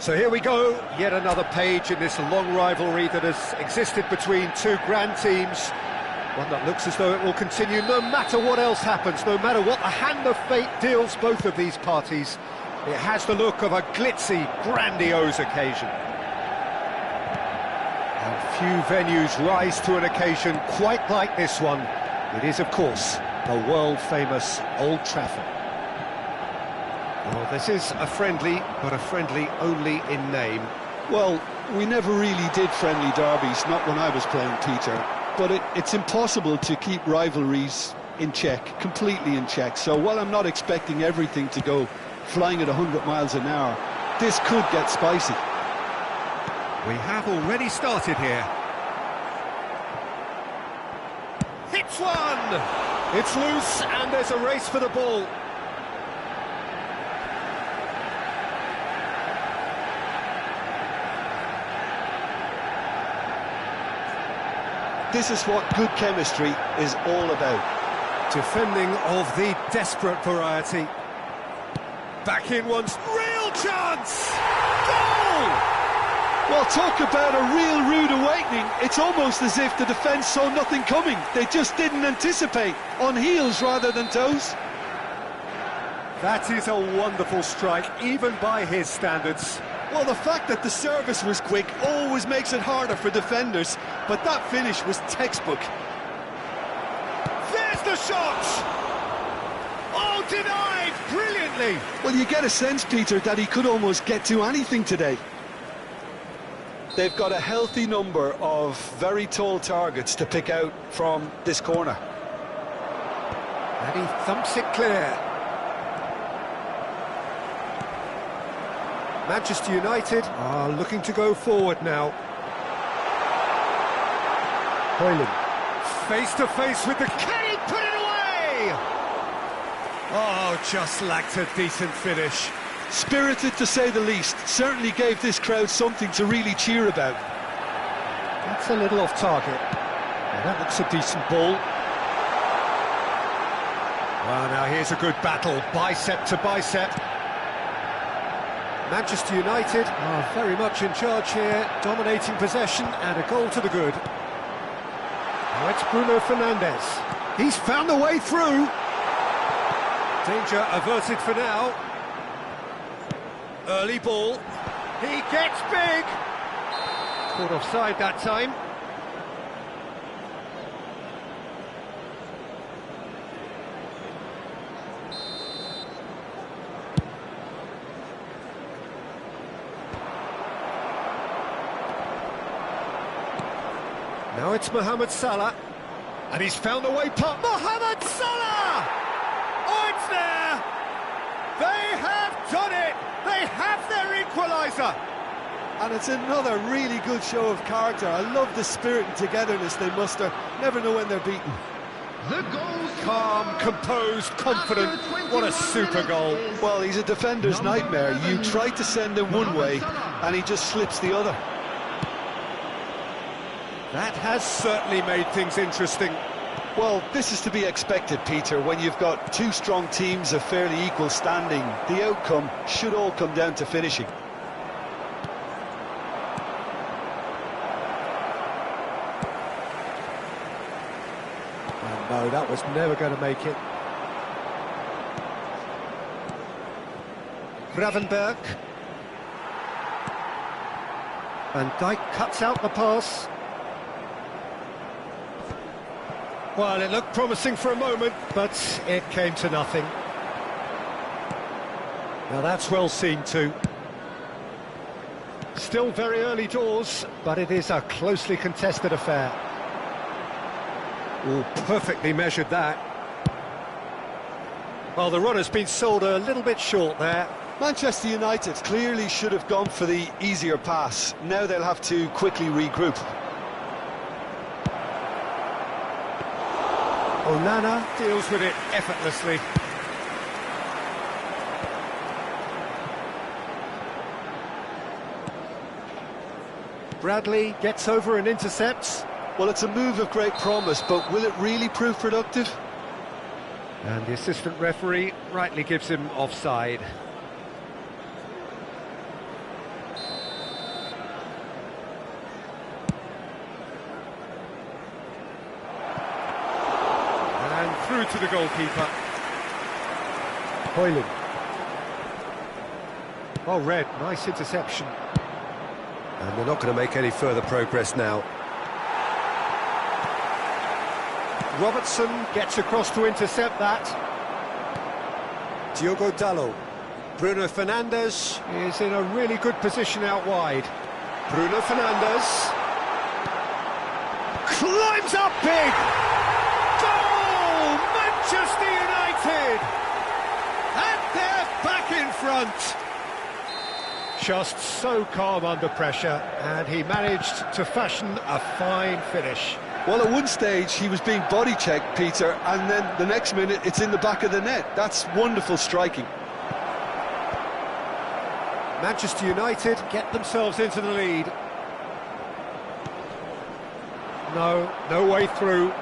So here we go, yet another page in this long rivalry that has existed between two grand teams. One that looks as though it will continue no matter what else happens, no matter what the hand of fate deals both of these parties. It has the look of a glitzy, grandiose occasion. And few venues rise to an occasion quite like this one. It is, of course, the world-famous Old Trafford. Well, this is a friendly, but a friendly only in name. Well, we never really did friendly derbies, not when I was playing, Peter. But it's impossible to keep rivalries in check, completely in check. So while I'm not expecting everything to go flying at 100 miles an hour, this could get spicy. We have already started here. Hits one! It's loose and there's a race for the ball. This is what good chemistry is all about. Defending of the desperate variety. Back in once, real chance! Goal! Well, talk about a real rude awakening. It's almost as if the defence saw nothing coming. They just didn't anticipate, on heels rather than toes. That is a wonderful strike, even by his standards. Well, the fact that the service was quick always makes it harder for defenders, but that finish was textbook. There's the shot! Oh, denied brilliantly! Well, you get a sense, Peter, that he could almost get to anything today. They've got a healthy number of very tall targets to pick out from this corner. And he thumps it clear. Manchester United are looking to go forward now. Hoyland, face to face with the... Can he put it away? Oh, just lacked a decent finish. Spirited, to say the least. Certainly gave this crowd something to really cheer about. That's a little off target. Well, that looks a decent ball. Well, now here's a good battle, bicep to bicep. Manchester United are very much in charge here, dominating possession and a goal to the good. Now it's Bruno Fernandes. He's found a way through. Danger averted for now. Early ball. He gets big. Caught offside that time. Now it's Mohamed Salah, and he's found a way past Mohamed Salah! Oh, it's there! They have done it! They have their equaliser! And it's another really good show of character. I love the spirit and togetherness they muster. Never know when they're beaten. The goal. Calm, composed, confident. What a super goal. Well, he's a defender's nightmare. You try to send him one way, and he just slips the other. That has certainly made things interesting. Well, this is to be expected, Peter. When you've got two strong teams of fairly equal standing, the outcome should all come down to finishing. Oh, no, that was never going to make it. Gravenberg. Van Dijk cuts out the pass. Well, it looked promising for a moment, but it came to nothing. Now that's well seen too. Still very early doors, but it is a closely contested affair. Oh, perfectly measured that. Well, the run has been sold a little bit short there. Manchester United clearly should have gone for the easier pass. Now they'll have to quickly regroup. Onana deals with it effortlessly. Bradley gets over and intercepts. Well, it's a move of great promise, but will it really prove productive? And the assistant referee rightly gives him offside. through to the goalkeeper. Hoyland. Oh, Red, nice interception. And they're not going to make any further progress now. Robertson gets across to intercept that. Diogo Dalot. Bruno Fernandes Is in a really good position out wide. Bruno Fernandes Climbs up big! Goal! Manchester United! And they're back in front! Just so calm under pressure, and he managed to fashion a fine finish. Well, at one stage he was being body checked, Peter, and then the next minute it's in the back of the net. That's wonderful striking. Manchester United get themselves into the lead. No way through.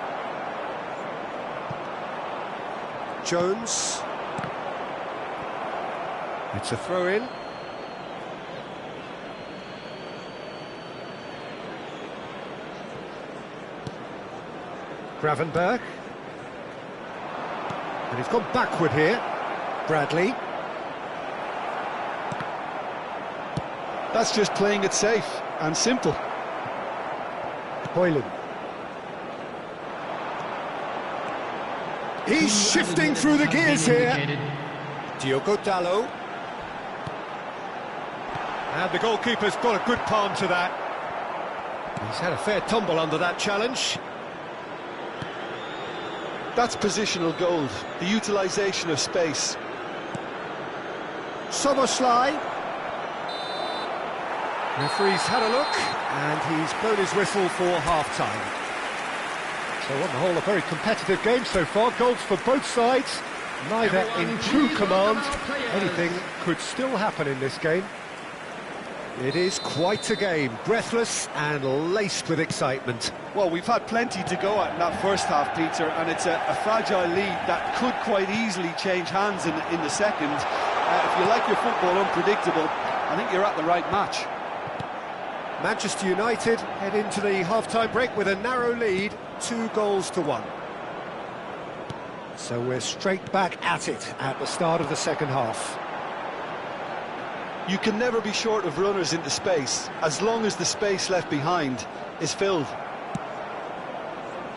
Jones. It's a throw-in. Gravenberch. And he's gone backward here. Bradley. That's just playing it safe and simple. Hoyland. He's shifting through the gears here. Diogo Dalot. And the goalkeeper's got a good palm to that. He's had a fair tumble under that challenge. That's positional gold, the utilisation of space. Soboslai. Referee's had a look, and he's blown his whistle for half-time. So on the whole, a very competitive game so far. Goals for both sides, neither in true command. Anything could still happen in this game. It is quite a game, breathless and laced with excitement. Well, we've had plenty to go at in that first half, Peter, and it's a fragile lead that could quite easily change hands in the second. If you like your football unpredictable, I think you're at the right match. Manchester United head into the half-time break with a narrow lead, 2-1. So we're straight back at it at the start of the second half. You can never be short of runners into space, as long as the space left behind is filled.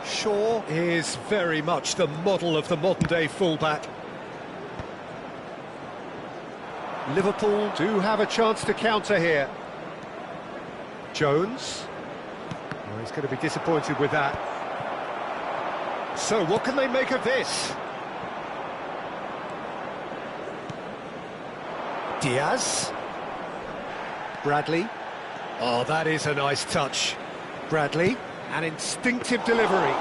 Shaw is very much the model of the modern-day fullback. Liverpool do have a chance to counter here. Jones. Oh, he's going to be disappointed with that. So, what can they make of this? Diaz. Bradley. Oh, that is a nice touch. Bradley. An instinctive delivery.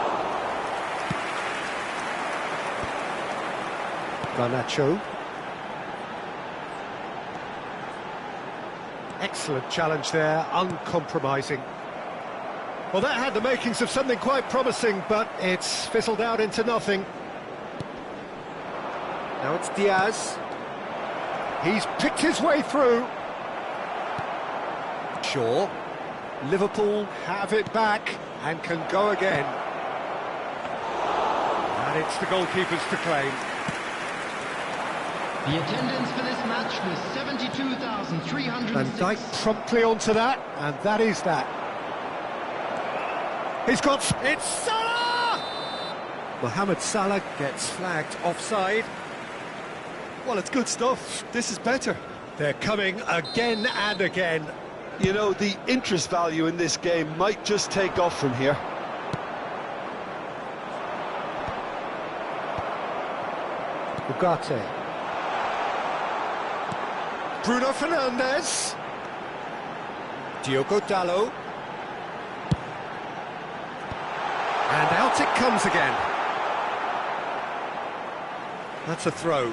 Garnacho. Excellent challenge there, uncompromising. Well, that had the makings of something quite promising, but it's fizzled out into nothing. Now it's Diaz. He's picked his way through. Shaw. Liverpool have it back and can go again. And it's the goalkeepers to claim. The attendance for this match was 72,306. And Dijk promptly onto that, and that is that. He's got... It's Salah! Mohamed Salah gets flagged offside. Well, it's good stuff. This is better. They're coming again and again. You know, the interest value in this game might just take off from here. Ugarte. Bruno Fernandes. Diogo Dalot. And out it comes again. That's a throw.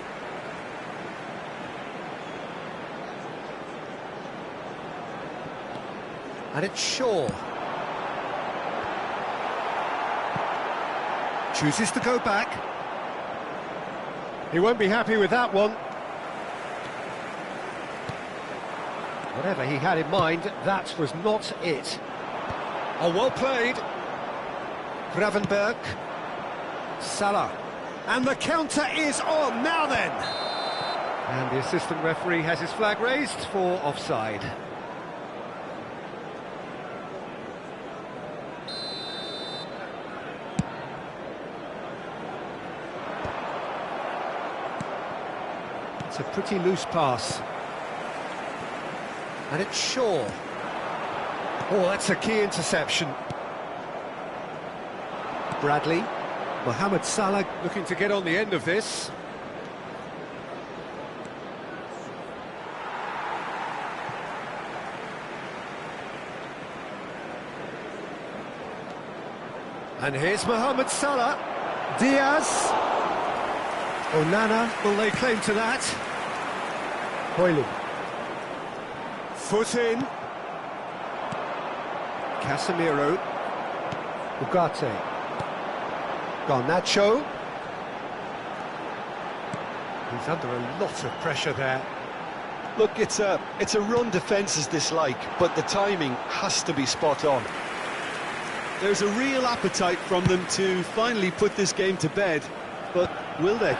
And it's Shaw. Chooses to go back. He won't be happy with that one. Whatever he had in mind, that was not it. Oh, well played. Gravenberch. Salah. And the counter is on, now then! And the assistant referee has his flag raised for offside. It's a pretty loose pass. And it's Shaw. Oh, that's a key interception. Bradley. Mohamed Salah Looking to get on the end of this. And here's Mohamed Salah. Diaz. Onana, will they claim to that? Hoyland. Foot in. Casemiro. Ugarte. Garnacho. He's under a lot of pressure there. Look, it's a run defence's dislike, but the timing has to be spot on. There's a real appetite from them to finally put this game to bed, but will they?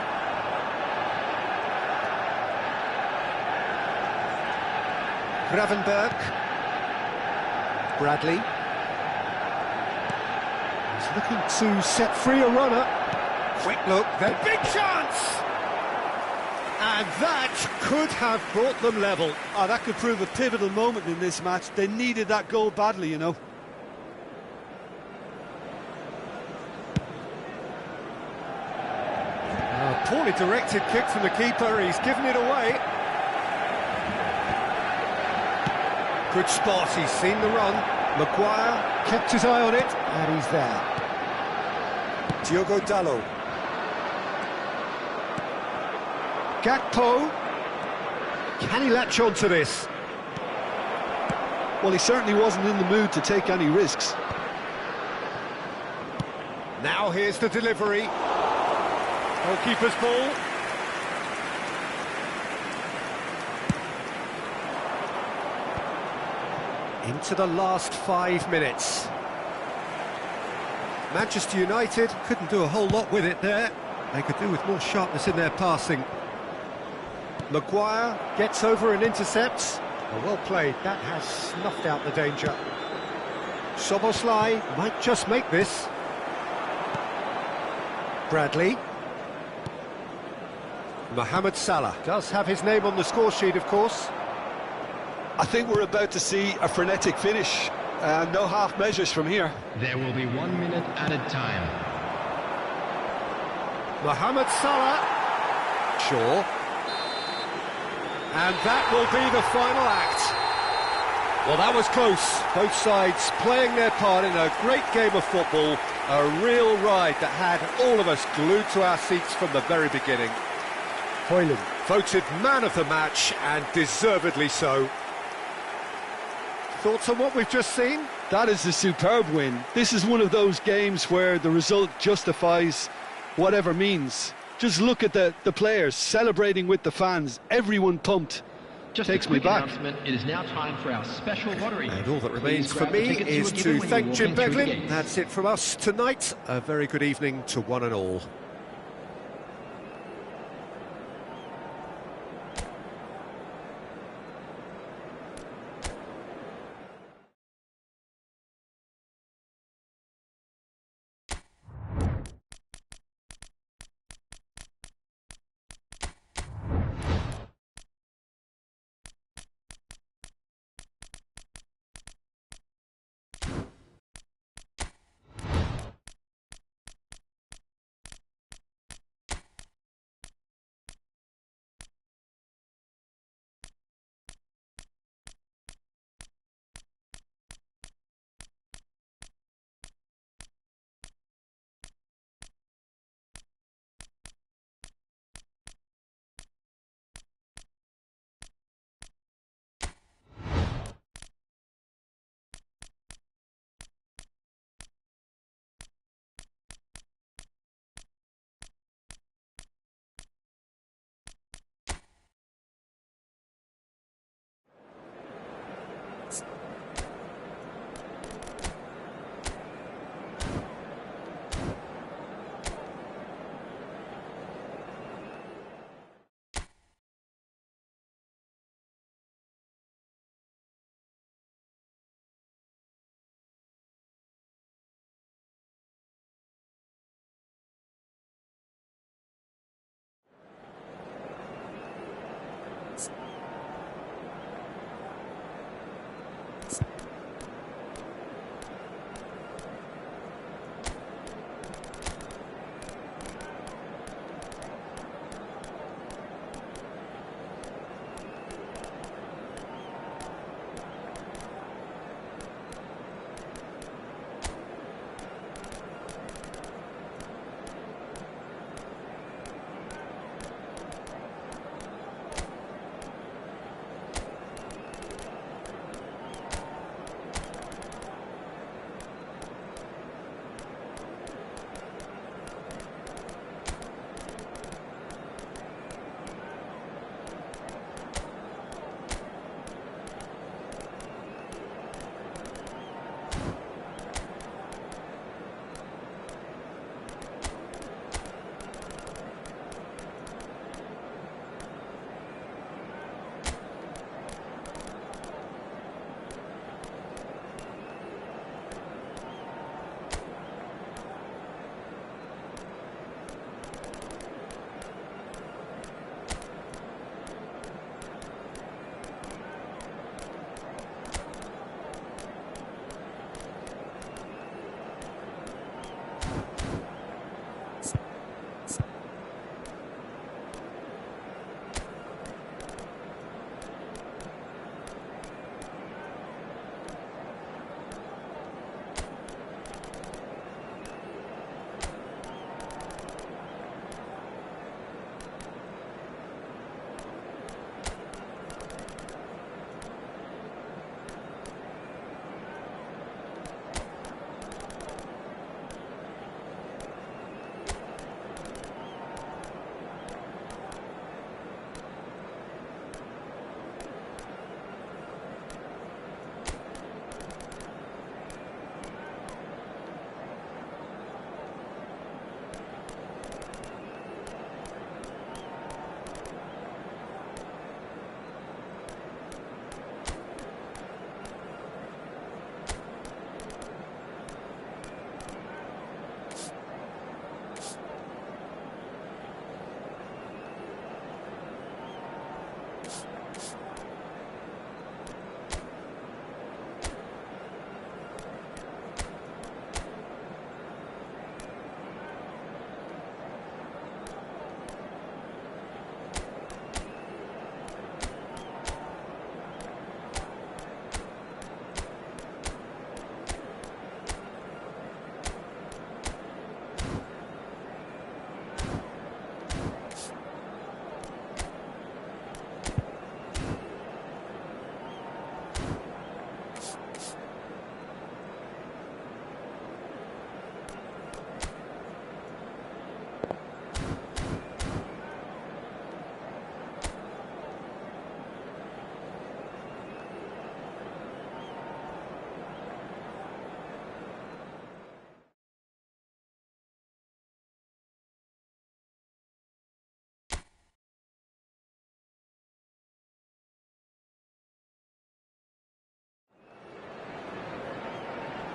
Gravenberg. Bradley. He's looking to set free a runner. Quick look, then big chance! And that could have brought them level. Oh, that could prove a pivotal moment in this match. They needed that goal badly, you know. Poorly directed kick from the keeper, he's given it away. Good spot, he's seen the run. Maguire kept his eye on it, and he's there. Diogo Dalot. Gakpo. Can he latch on to this? Well, he certainly wasn't in the mood to take any risks. Now here's the delivery. Goalkeeper's ball. Into the last 5 minutes. Manchester United couldn't do a whole lot with it there. They could do with more sharpness in their passing. Maguire gets over and intercepts. Well played, that has snuffed out the danger. Szoboszlai might just make this. Bradley. Mohamed Salah does have his name on the score sheet, of course. I think we're about to see a frenetic finish. No half measures from here. There will be 1 minute added time. Mohamed Salah. Shaw. And that will be the final act. Well, that was close. Both sides playing their part in a great game of football. A real ride that had all of us glued to our seats from the very beginning. Hoyland voted man of the match, and deservedly so. Thoughts on what we've just seen? That is a superb win. This is one of those games where the result justifies whatever means. Just look at the players celebrating with the fans. Everyone pumped. Just Takes a quick me back. announcement. It is now time for our special lottery. And all that Please remains for grab the me tickets you is were to given when you thank walked Jim in through the Beglin. gates. That's it from us tonight. A very good evening to one and all.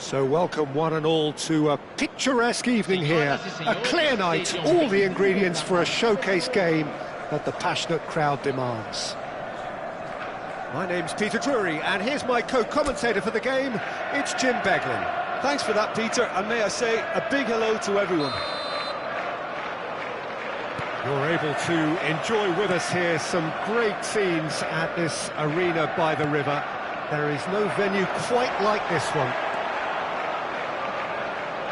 So welcome one and all to a picturesque evening here. A clear night, all the ingredients for a showcase game that the passionate crowd demands. My name's Peter Drury, and here's my co-commentator for the game, it's Jim Beglin. Thanks for that, Peter, and may I say a big hello to everyone. You're able to enjoy with us here some great scenes at this arena by the river. There is no venue quite like this one.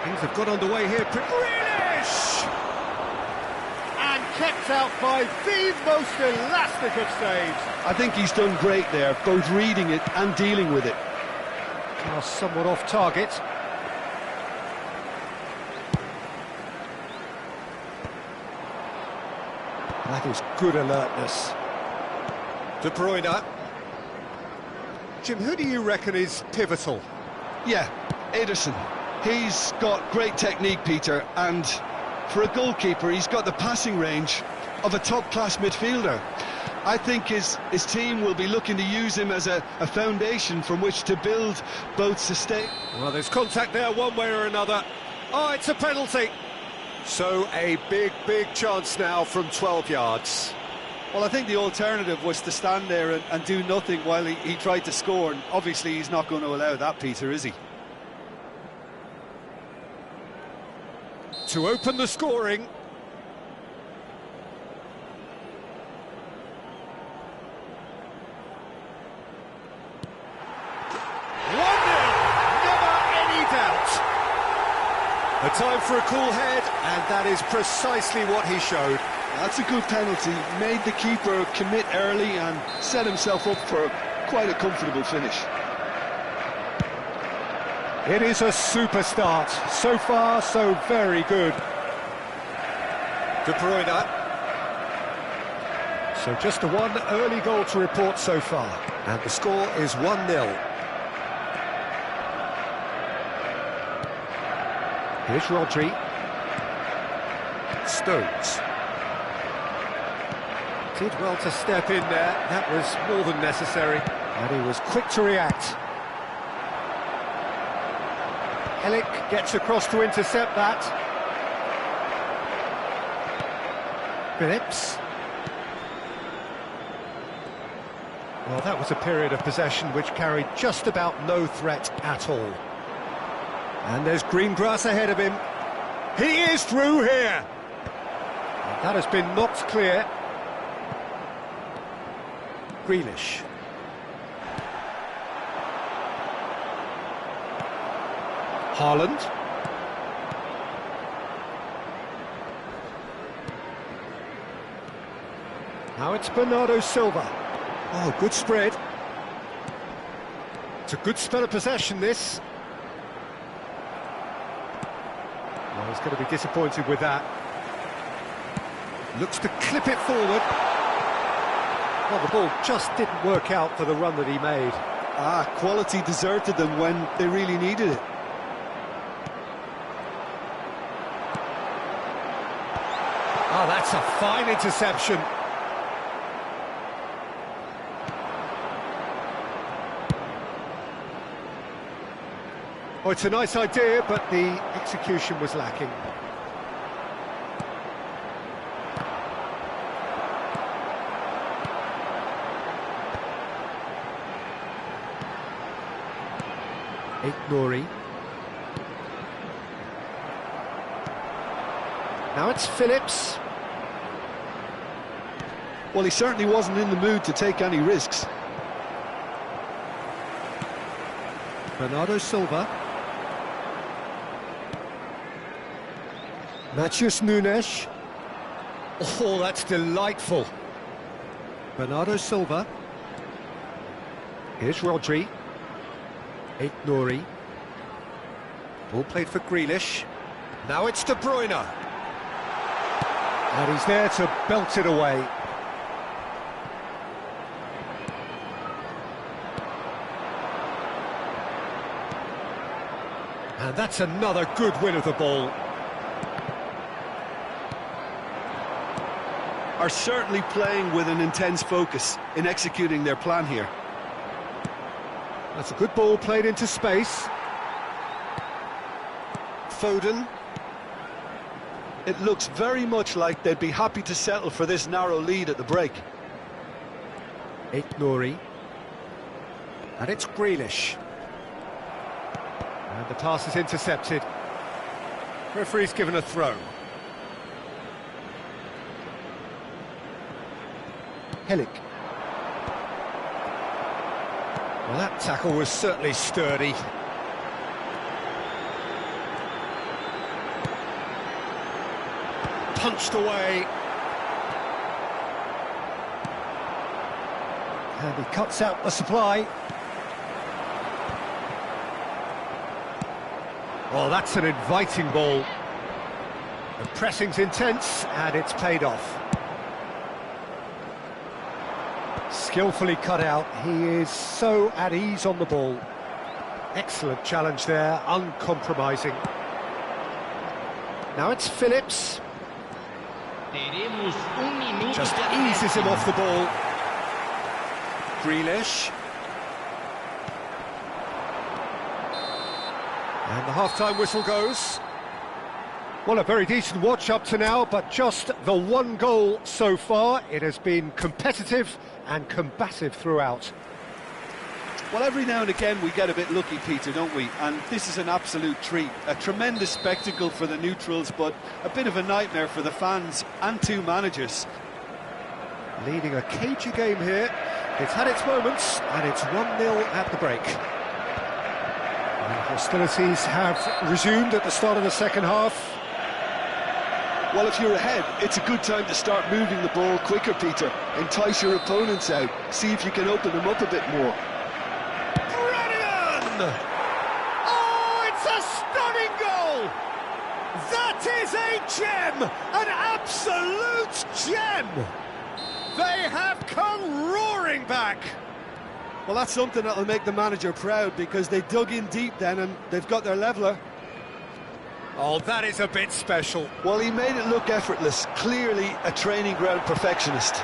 Things have got underway here. Grealish! And kept out by the most elastic of saves. I think he's done great there, both reading it and dealing with it. Pass somewhat off target. That is good alertness. De Bruyne. Jim, who do you reckon is pivotal? Yeah, Ederson. He's got great technique, Peter, and for a goalkeeper, he's got the passing range of a top-class midfielder. I think his team will be looking to use him as a foundation from which to build both sustain... Well, there's contact there one way or another. Oh, it's a penalty. So a big chance now from 12 yards. Well, I think the alternative was to stand there and do nothing while he tried to score, and obviously he's not going to allow that, Peter, is he? To open the scoring. 1-0, never any doubt. A time for a cool head, and that is precisely what he showed. That's a good penalty, made the keeper commit early and set himself up for quite a comfortable finish. It is a super start. So far, so very good. De Bruyne. So just the one early goal to report so far. And the score is 1-0. Here's Rodri. Stones. Did well to step in there. That was more than necessary. And he was quick to react. Ellick gets across to intercept that. Phillips. Well, that was a period of possession which carried just about no threat at all. And there's green grass ahead of him. He is through here. And that has been knocked clear. Grealish. Haaland. Now it's Bernardo Silva. Oh, good spread. It's a good spell of possession, this. Well, he's going to be disappointed with that. Looks to clip it forward. Well, the ball just didn't work out for the run that he made. Quality deserted them when they really needed it. Oh, that's a fine interception. Oh, it's a nice idea, but the execution was lacking. Nouri. Now it's Phillips. Well, he certainly wasn't in the mood to take any risks. Bernardo Silva. Matheus Nunes. Oh, that's delightful. Bernardo Silva. Here's Rodri. Nouri. Ball played for Grealish. Now it's De Bruyne. And he's there to belt it away. And that's another good win of the ball. Are certainly playing with an intense focus in executing their plan here. That's a good ball played into space. Foden. It looks very much like they'd be happy to settle for this narrow lead at the break. Nouri. And it's Grealish. And the pass is intercepted. Referee's given a throw. Helik. Well, that tackle was certainly sturdy. Punched away. And he cuts out the supply. Well, that's an inviting ball. The pressing's intense, and it's paid off. Skillfully cut out. He is so at ease on the ball. Excellent challenge there, uncompromising. Now it's Phillips. Just eases him off the ball. Grealish. And the half-time whistle goes. Well, a very decent watch up to now, but just the one goal so far. It has been competitive and combative throughout. Well, every now and again we get a bit lucky, Peter, don't we? And this is an absolute treat. A tremendous spectacle for the neutrals, but a bit of a nightmare for the fans and two managers. Leading a cagey game here. It's had its moments, and it's 1-0 at the break. And hostilities have resumed at the start of the second half. Well, if you're ahead, it's a good time to start moving the ball quicker, Peter. Entice your opponents out. See if you can open them up a bit more. Brilliant! Oh, it's a stunning goal! That is a gem! An absolute gem! They have come roaring back! Well, that's something that'll make the manager proud, because they dug in deep then and they've got their leveller. Oh, that is a bit special. Well, he made it look effortless. Clearly a training ground perfectionist.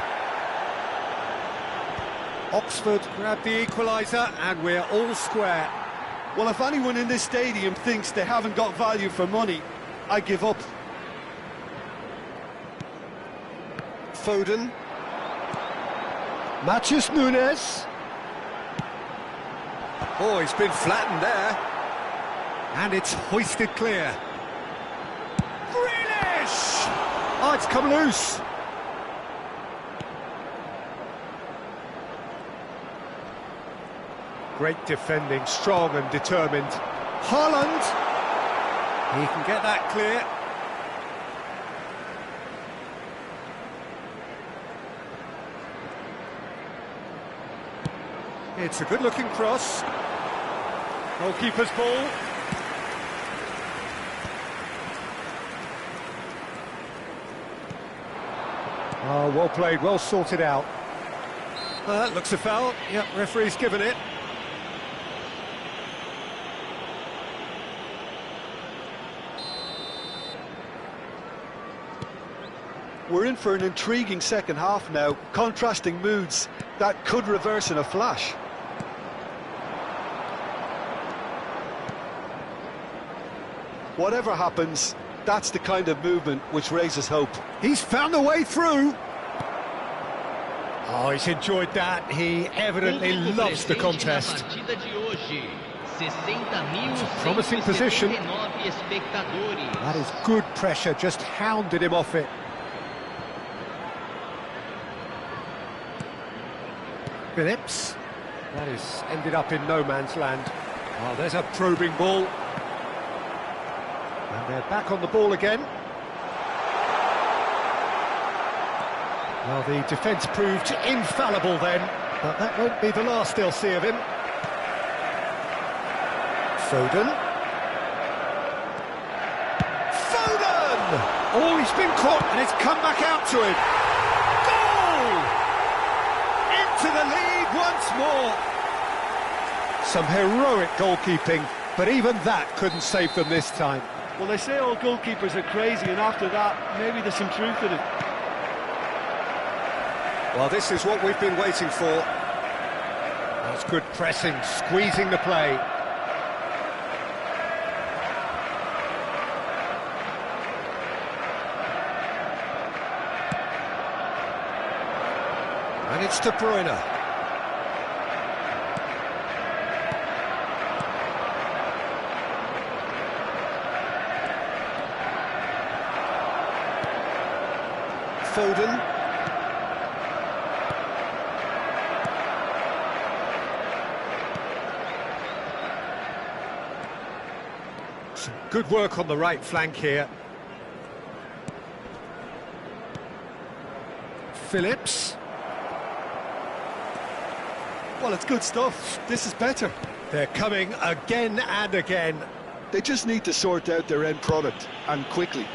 Oxford grabbed the equaliser, and we're all square. Well, if anyone in this stadium thinks they haven't got value for money, I give up. Foden. Matheus Nunes. Oh, he's been flattened there. And it's hoisted clear. Grealish! Oh, it's come loose. Great defending, strong and determined. Haaland! He can get that clear. It's a good-looking cross. Goalkeeper's ball. Oh, well played, well sorted out. That looks a foul. Yep, referee's given it. We're in for an intriguing second half now. Contrasting moods that could reverse in a flash. Whatever happens, that's the kind of movement which raises hope. He's found a way through. Oh, he's enjoyed that. He evidently loves the contest. It's a promising position. That is good pressure, just hounded him off it. Phillips. That is ended up in no man's land. Oh, there's a probing ball. And they're back on the ball again. Well, the defence proved infallible then, but that won't be the last they'll see of him. Foden. Foden! Oh, he's been caught, and it's come back out to him. Goal! Into the lead once more. Some heroic goalkeeping, but even that couldn't save them this time. Well, they say all goalkeepers are crazy, and after that, maybe there's some truth in it. Well, this is what we've been waiting for. That's good pressing, squeezing the play. it's De Bruyne. Foden. Some good work on the right flank here. Phillips. Well, it's good stuff. This is better. They're coming again and again. They just need to sort out their end product, and quickly.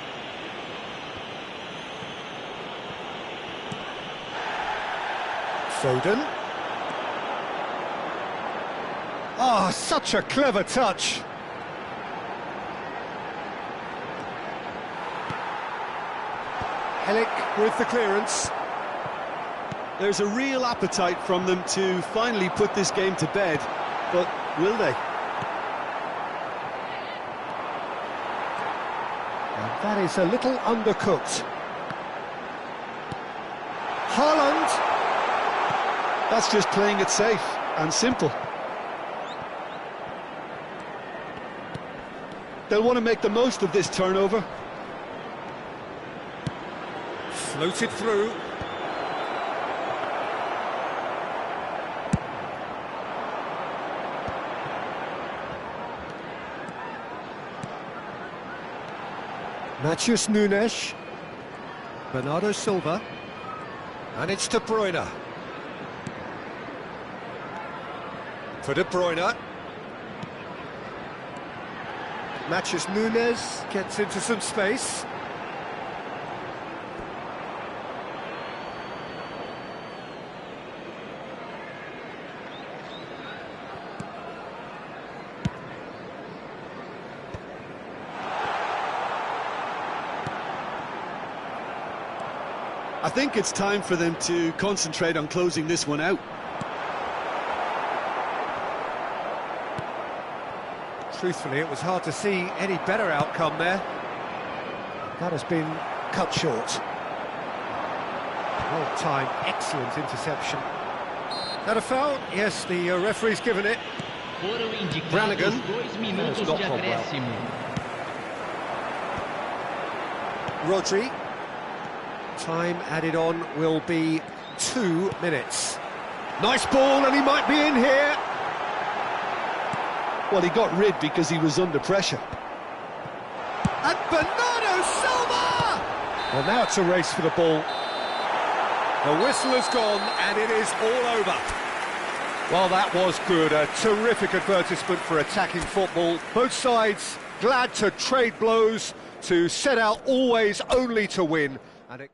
Foden. Oh, such a clever touch. Helik with the clearance. There's a real appetite from them to finally put this game to bed, but will they? And that is a little undercooked. Haaland. That's just playing it safe and simple. They'll want to make the most of this turnover. Floated through. Matheus Nunes. Bernardo Silva. And it's De Bruyne. For De Bruyne. Matheus Nunes gets into some space. I think it's time for them to concentrate on closing this one out. Truthfully, it was hard to see any better outcome there. That has been cut short. Well timed, excellent interception. That a foul? Yes, the referee's given it. Brannigan. Has not gone well. Rodri. Time added on will be 2 minutes. Nice ball, and he might be in here. Well, he got rid because he was under pressure. And Bernardo Silva! Well, now it's a race for the ball. The whistle has gone, and it is all over. Well, that was good. A terrific advertisement for attacking football. Both sides glad to trade blows, to set out always only to win. And it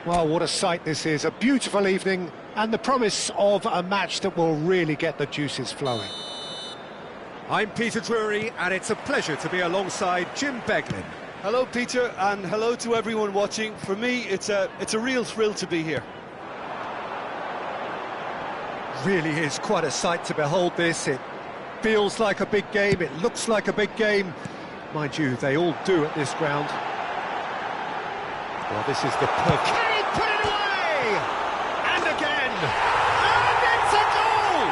Well, what a sight this is, a beautiful evening, and the promise of a match that will really get the juices flowing. I'm Peter Drury, and it's a pleasure to be alongside Jim Beglin. Hello, Peter, and hello to everyone watching. For me, it's a real thrill to be here. Really is quite a sight to behold this. It feels like a big game, it looks like a big game. Mind you, they all do at this ground. Well, this is the perfect... Can he put it away? And again! And it's a goal!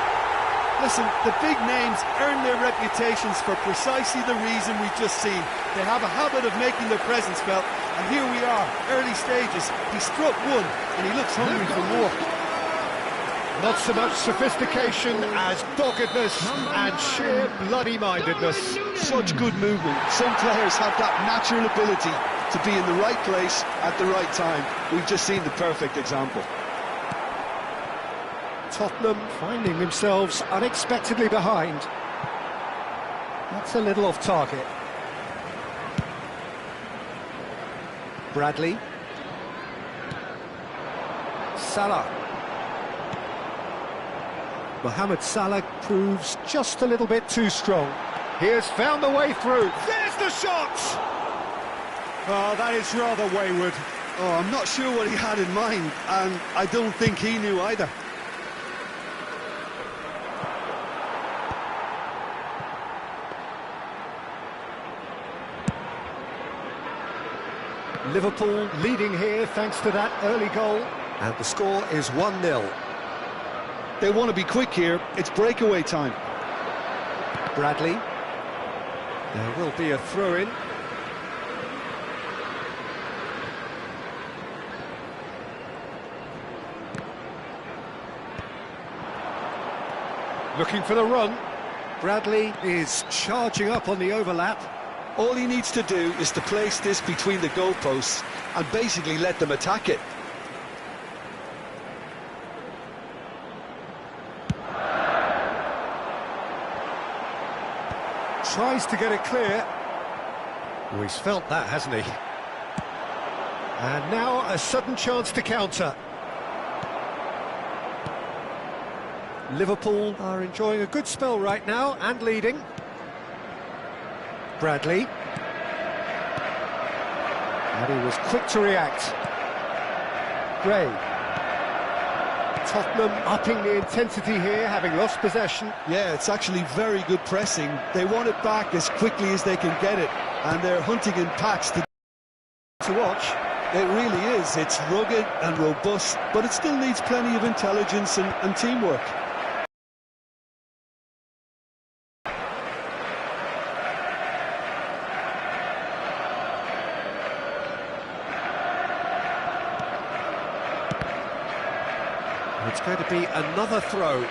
Listen, the big names earn their reputations for precisely the reason we've just seen. They have a habit of making their presence felt, and here we are, early stages. He struck one, and he looks hungry for more. Not so much sophistication as doggedness and sheer bloody-mindedness. Such good movement. Some players have that natural ability to be in the right place at the right time. We've just seen the perfect example. Tottenham finding themselves unexpectedly behind. That's a little off target. Bradley. Salah. Mohamed Salah proves just a little bit too strong. He has found the way through. There's the shot! Oh, that is rather wayward. Oh, I'm not sure what he had in mind, and I don't think he knew either. Liverpool leading here thanks to that early goal. And the score is 1-0. They want to be quick here. It's breakaway time. Bradley. There will be a throw-in. Looking for the run. Bradley is charging up on the overlap. All he needs to do is to place this between the goalposts and basically let them attack it. Tries to get it clear. Oh, he's felt that, hasn't he? And now a sudden chance to counter. Liverpool are enjoying a good spell right now and leading. Bradley. And he was quick to react. Gray. Tottenham upping the intensity here, having lost possession. Yeah, it's actually very good pressing. They want it back as quickly as they can get it, and they're hunting in packs to watch. It really is. It's rugged and robust, but it still needs plenty of intelligence and teamwork. It's going to be another throw.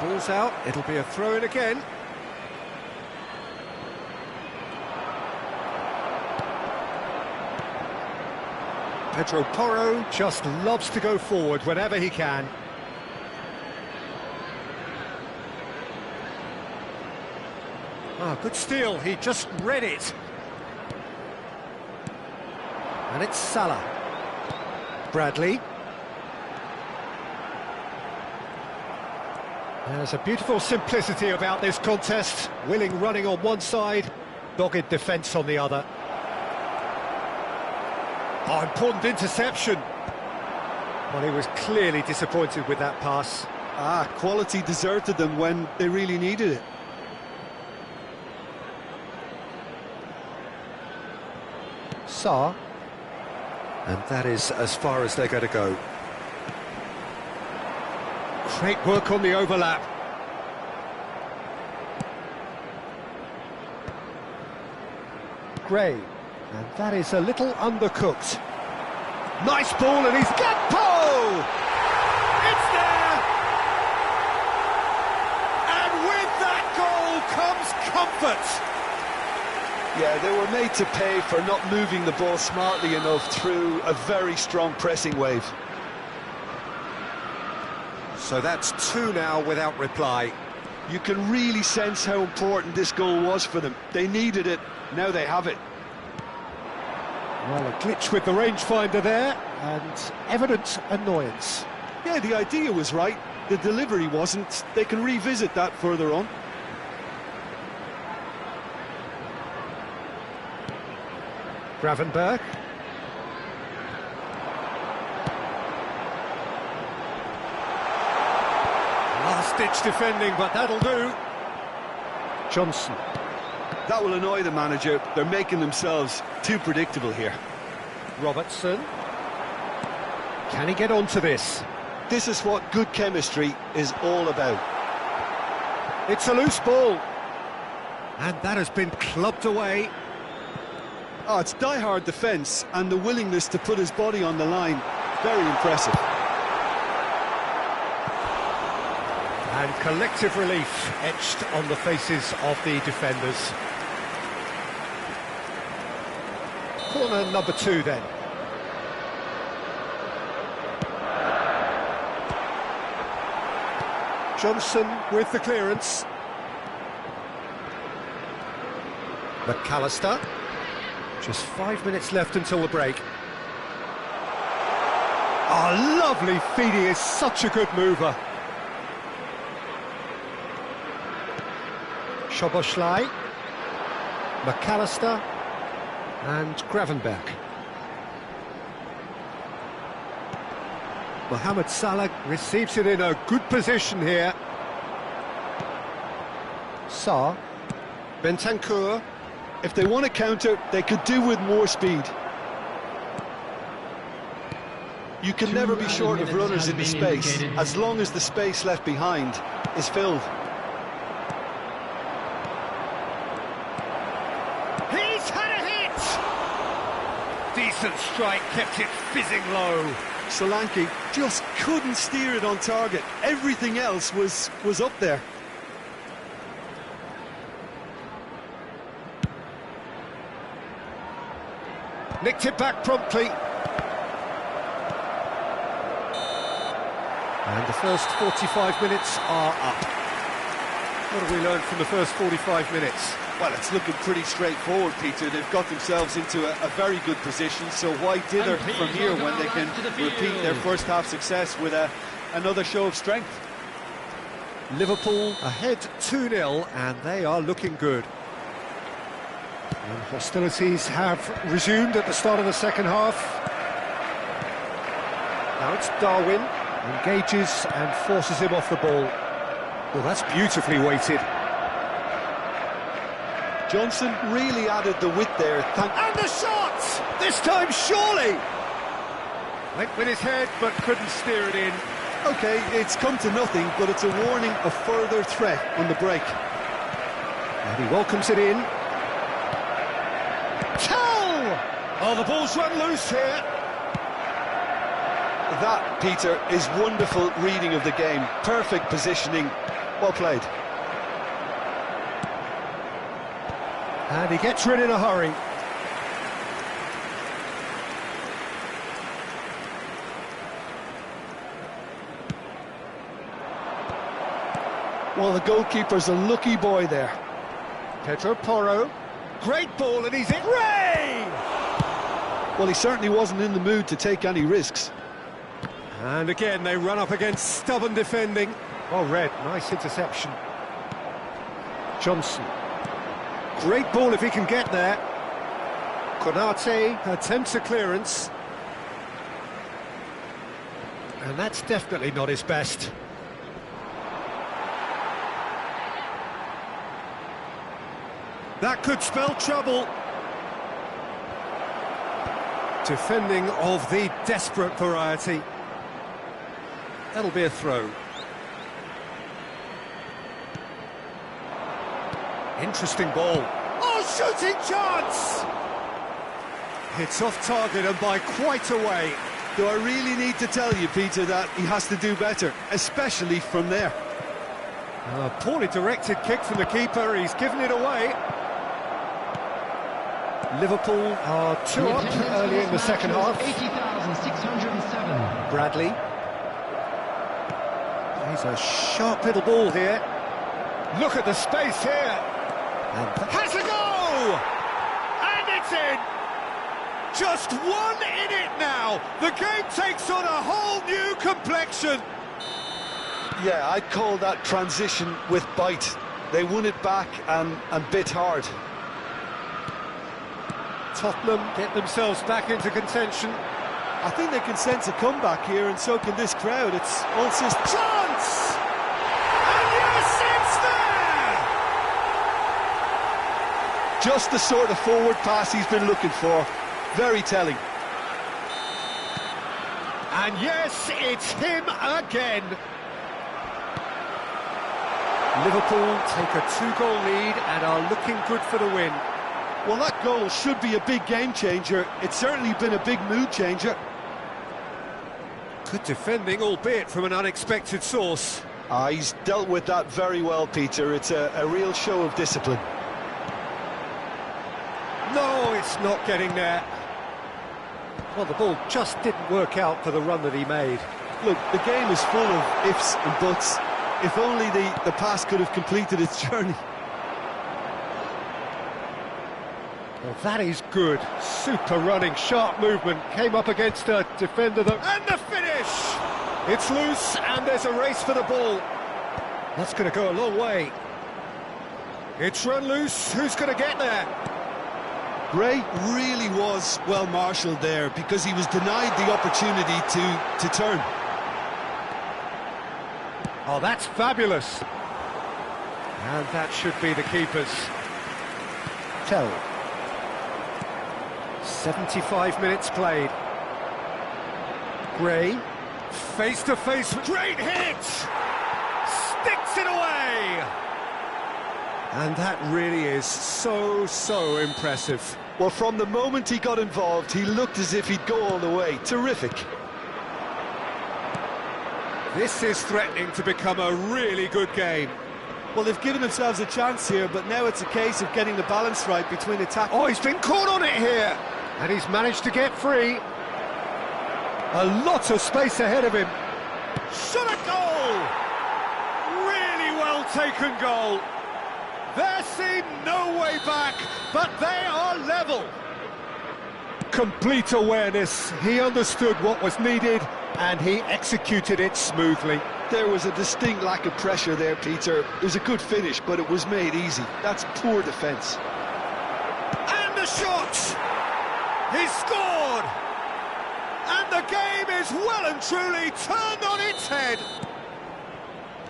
Ball's out, it'll be a throw-in again. Pedro Porro just loves to go forward whenever he can. Ah, good steal, he just read it. And it's Salah. Bradley. There's a beautiful simplicity about this contest. Willing running on one side, dogged defence on the other. Oh, important interception. Well, he was clearly disappointed with that pass. Quality deserted them when they really needed it. Sarr. And that is as far as they're going to go. Great work on the overlap. Gray. And that is a little undercooked. Nice ball, and he's got Poe! It's there! And with that goal comes comfort! Yeah, they were made to pay for not moving the ball smartly enough through a very strong pressing wave. So that's two now without reply. You can really sense how important this goal was for them. They needed it, now they have it. Well, a glitch with the rangefinder there, and evident annoyance. Yeah, the idea was right, the delivery wasn't. They can revisit that further on. Gravenberg. Last-ditch defending, but that'll do. Johnson. That will annoy the manager. They're making themselves too predictable here. Robertson. Can he get onto this? This is what good chemistry is all about. It's a loose ball. And that has been clubbed away. Oh, it's die-hard defence and the willingness to put his body on the line. Very impressive. And collective relief etched on the faces of the defenders. Corner number 2 then. Johnson with the clearance. McAllister. Just 5 minutes left until the break. Oh, lovely feed. He is such a good mover. Szoboszlai, McAllister and Gravenberg. Mohamed Salah receives it in a good position here. Sarr, Bentancur. If they want to counter, they could do with more speed. You can never be short of runners in the space, as long as the space left behind is filled. He's had a hit! Decent strike, kept it fizzing low. Solanke just couldn't steer it on target. Everything else was up there. Nicked it back promptly. And the first 45 minutes are up. What have we learned from the first 45 minutes? Well, it's looking pretty straightforward, Peter. They've got themselves into a very good position, so why dither from here when they can repeat their first half success with another show of strength? Liverpool ahead 2-0, and they are looking good. And hostilities have resumed at the start of the second half. Now it's Darwin, engages and forces him off the ball. Well, that's beautifully weighted. Johnson really added the width there. And the shot! This time, surely! Went with his head, but couldn't steer it in. Okay, it's come to nothing, but it's a warning of further threat on the break. And he welcomes it in. Tell! Oh, the ball's run loose here. That, Peter, is wonderful reading of the game. Perfect positioning. Well played. And he gets rid in a hurry. Well, the goalkeeper's a lucky boy there. Pedro Porro. Great ball, and he's in. Ray! Well, he certainly wasn't in the mood to take any risks. And again, they run up against stubborn defending. Well read, nice interception. Johnson. Great ball if he can get there. Konate attempts a clearance. And that's definitely not his best. That could spell trouble. Defending of the desperate variety. That'll be a throw. Interesting ball. Oh, shooting chance! It's off target and by quite a way. Do I really need to tell you, Peter, that he has to do better, especially from there? A poorly directed kick from the keeper, he's given it away. Liverpool are 2 up early in the second half. 80,607. Bradley. He's a sharp little ball here. Look at the space here. And has a go! And it's in! Just one in it now. The game takes on a whole new complexion. Yeah, I'd call that transition with bite. They won it back and bit hard. Tottenham get themselves back into contention. I think they can sense a comeback here, and so can this crowd. It's all systems. Chance! And yes, it's there! Just the sort of forward pass he's been looking for. Very telling. And yes, it's him again. Liverpool take a 2-goal lead and are looking good for the win. Well, that goal should be a big game changer. It's certainly been a big mood changer. Good defending, albeit from an unexpected source. He's dealt with that very well, Peter. It's a real show of discipline. No, it's not getting there. Well, the ball just didn't work out for the run that he made. Look, the game is full of ifs and buts. If only the pass could have completed its journey. Well, that is good. Super running, sharp movement. Came up against a defender that... And the finish! It's loose, and there's a race for the ball. That's going to go a long way. It's run loose. Who's going to get there? Gray really was well marshalled there because he was denied the opportunity to turn. Oh, that's fabulous. And that should be the keeper's. Tell. 75 minutes played. Gray. Face to face. Great hit! Sticks it away! And that really is so impressive. Well, from the moment he got involved, he looked as if he'd go all the way. Terrific. This is threatening to become a really good game. Well, they've given themselves a chance here, but now it's a case of getting the balance right between attack... Oh, he's been caught on it here! And he's managed to get free. A lot of space ahead of him. Shot a goal! Really well taken goal. There seemed no way back, but they are level. Complete awareness. He understood what was needed and he executed it smoothly. There was a distinct lack of pressure there, Peter. It was a good finish, but it was made easy. That's poor defence. And the shot! He's scored! And the game is well and truly turned on its head.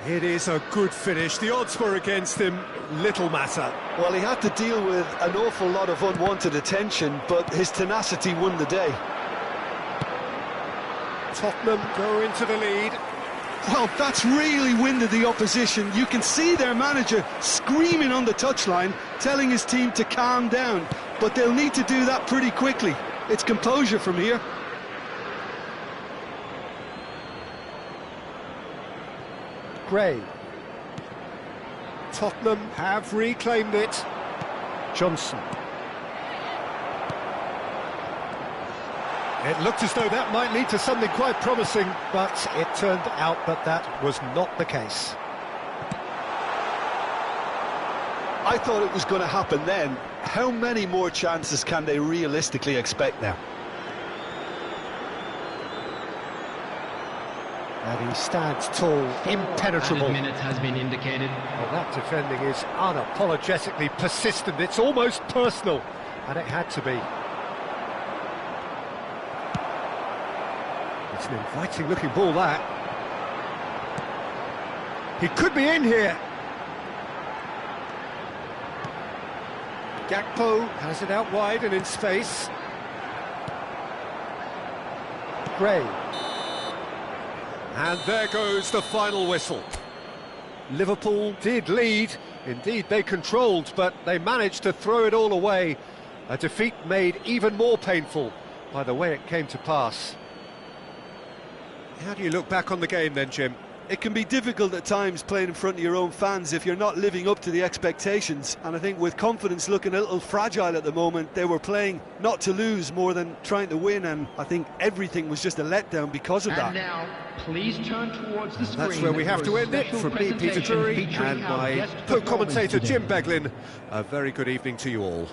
It is a good finish. The odds were against him. Little matter. Well, he had to deal with an awful lot of unwanted attention, but his tenacity won the day. Tottenham go into the lead. Well, that's really winded the opposition. You can see their manager screaming on the touchline, telling his team to calm down. But they'll need to do that pretty quickly. It's composure from here. Gray. Tottenham have reclaimed it. Johnson. It looked as though that might lead to something quite promising, but it turned out that that was not the case. I thought it was going to happen then. How many more chances can they realistically expect now? And he stands tall, impenetrable. Added minute has been indicated. Well, that defending is unapologetically persistent. It's almost personal, and it had to be. It's an inviting-looking ball, that. He could be in here. Gakpo has it out wide and in space. Gray. And there goes the final whistle. Liverpool did lead. Indeed, they controlled, but they managed to throw it all away. A defeat made even more painful by the way it came to pass. How do you look back on the game then, Jim? It can be difficult at times playing in front of your own fans if you're not living up to the expectations. And I think with confidence looking a little fragile at the moment, they were playing not to lose more than trying to win. And I think everything was just a letdown because of that. And now, please turn towards the screen. That's where we have for to a end it. special From me, Peter presentation Drury, featuring and our my guest co-commentator performers Jim today. Beglin. A very good evening to you all.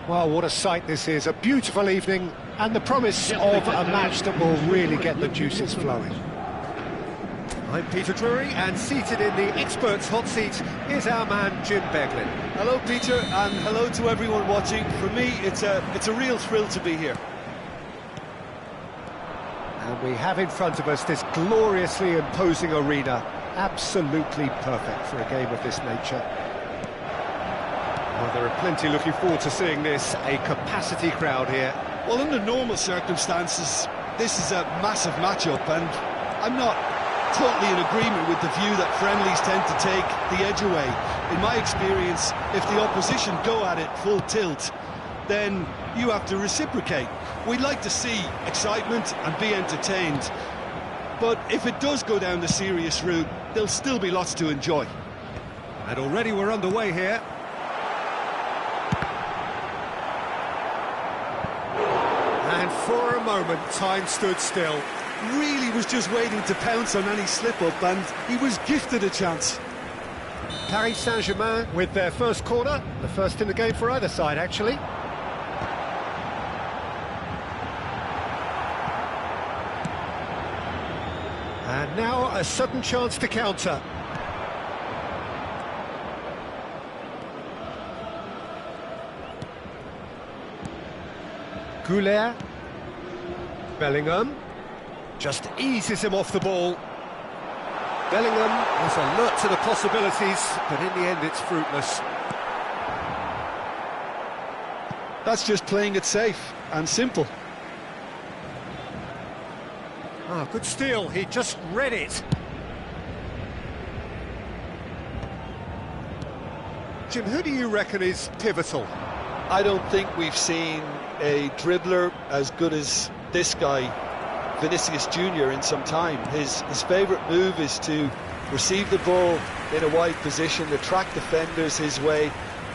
Well, what a sight this is. A beautiful evening and the promise of a match that will really get the juices flowing. I'm Peter Drury, and seated in the experts' hot seat is our man Jim Beglin. Hello, Peter, and hello to everyone watching. For me, it's a real thrill to be here. And we have in front of us this gloriously imposing arena, absolutely perfect for a game of this nature. Well, there are plenty looking forward to seeing this, a capacity crowd here. Well, under normal circumstances, this is a massive matchup, and I'm not totally in agreement with the view that friendlies tend to take the edge away. In my experience, if the opposition go at it full tilt, then you have to reciprocate. We'd like to see excitement and be entertained, but if it does go down the serious route, there'll still be lots to enjoy. And already we're underway here. And for a moment, time stood still. Really was just waiting to pounce on any slip-up, and he was gifted a chance. Paris Saint-Germain with their first corner, the first in the game for either side, actually. And now a sudden chance to counter. Goulet. Bellingham. Just eases him off the ball. Bellingham is alert to the possibilities, but in the end it's fruitless. That's just playing it safe and simple. Ah, good steal, he just read it. Jim, who do you reckon is pivotal? I don't think we've seen a dribbler as good as this guy, Vinicius Junior, in some time. His favourite move is to receive the ball in a wide position, attract defenders his way,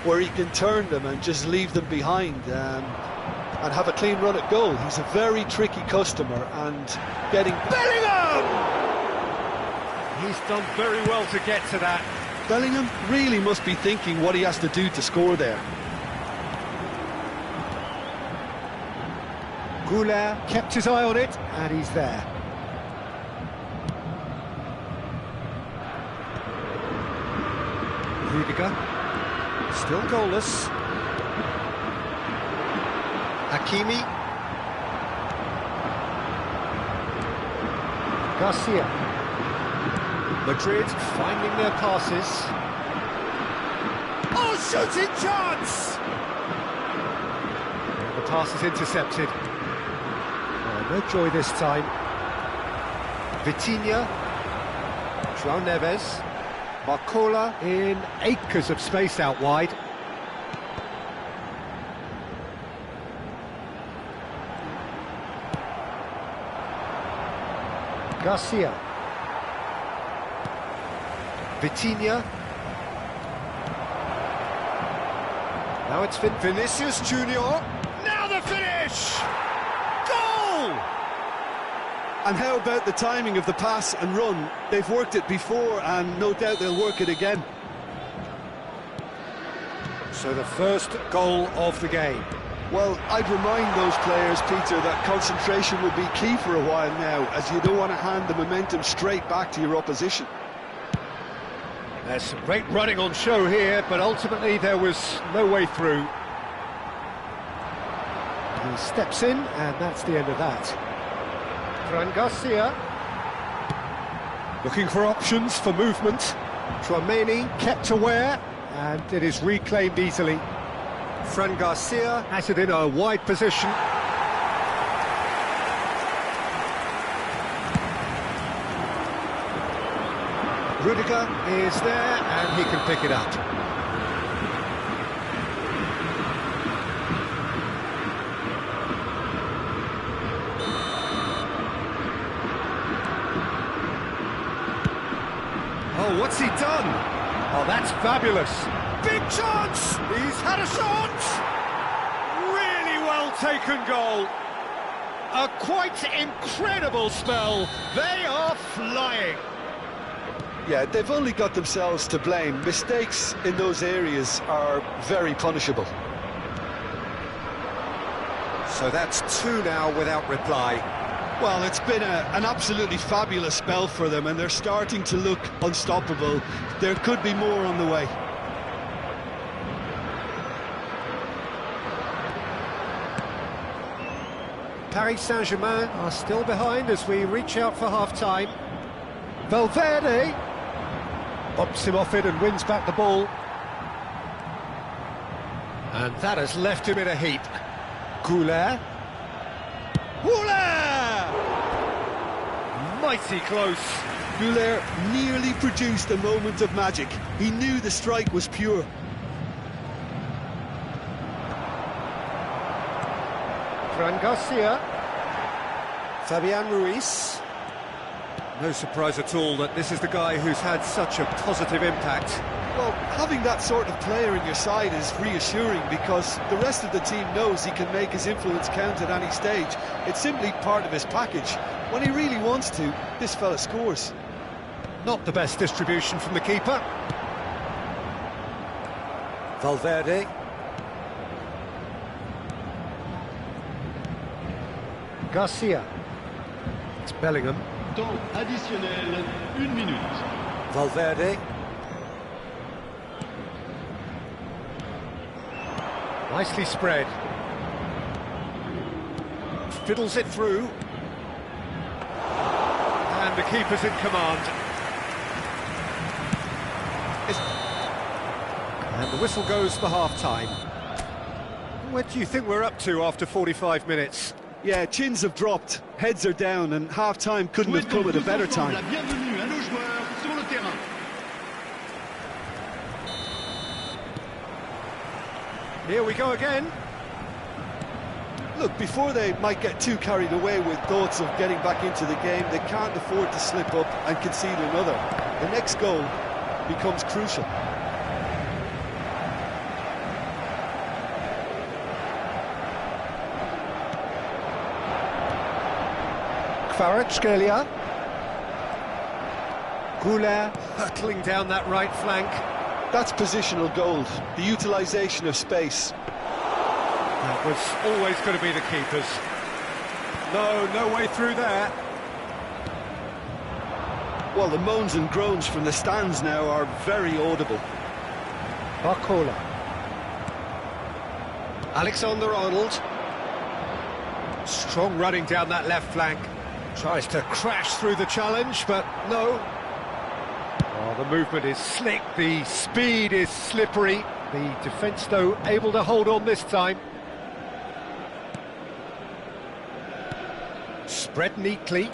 where he can turn them and just leave them behind and have a clean run at goal. He's a very tricky customer, and getting... Bellingham! He's done very well to get to that. Bellingham really must be thinking what he has to do to score there. Goulet kept his eye on it, and he's there. Rudiger, still goalless. Hakimi. Garcia. Madrid finding their passes. Oh, shooting chance! And the pass is intercepted. No joy this time. Vitinha, João Neves, Barcola in acres of space out wide. Garcia. Vitinha. Now it's Vinicius Junior. Now the finish! And how about the timing of the pass and run? They've worked it before, and no doubt they'll work it again. So the first goal of the game. Well, I'd remind those players, Peter, that concentration will be key for a while now, as you don't want to hand the momentum straight back to your opposition. There's some great running on show here, but ultimately there was no way through. He steps in, and that's the end of that. Fran Garcia. Looking for options for movement. Tchouaméni kept aware, and it is reclaimed easily. Fran Garcia has it in a wide position. Rudiger is there, and he can pick it up. Oh, what's he done? Oh, that's fabulous. Big chance! He's had a shot! Really well taken goal. A quite incredible spell. They are flying. Yeah, they've only got themselves to blame. Mistakes in those areas are very punishable. So that's two now without reply. Well, it's been an absolutely fabulous spell for them, and they're starting to look unstoppable. There could be more on the way. Paris Saint-Germain are still behind as we reach out for half-time. Valverde bumps him off it and wins back the ball. And that has left him in a heap. Goulet. Mighty close. Goulet nearly produced a moment of magic. He knew the strike was pure. Fran Garcia. Fabian Ruiz. No surprise at all that this is the guy who's had such a positive impact. Well, having that sort of player in your side is reassuring, because the rest of the team knows he can make his influence count at any stage. It's simply part of his package. When he really wants to, this fella scores. Not the best distribution from the keeper. Valverde. Garcia. It's Bellingham. Temps additionnel, 1 minute. Valverde. Nicely spread. Fiddles it through. And the keeper's in command. And the whistle goes for half-time. What do you think we're up to after 45 minutes? Yeah, chins have dropped, heads are down, and half-time couldn't have come at a better time. La bienvenue à nos joueurs sur le terrain. Here we go again. Look, before they might get too carried away with thoughts of getting back into the game, they can't afford to slip up and concede another. The next goal becomes crucial. Kvaratskhelia. Goulet hurtling down that right flank. That's positional gold, the utilisation of space. That was always going to be the keeper's. No way through there. Well, the moans and groans from the stands now are very audible. Barcola. Alexander-Arnold. Strong running down that left flank. Tries to crash through the challenge, but no. Oh, the movement is slick, the speed is slippery. The defence, though, able to hold on this time. Spread neatly.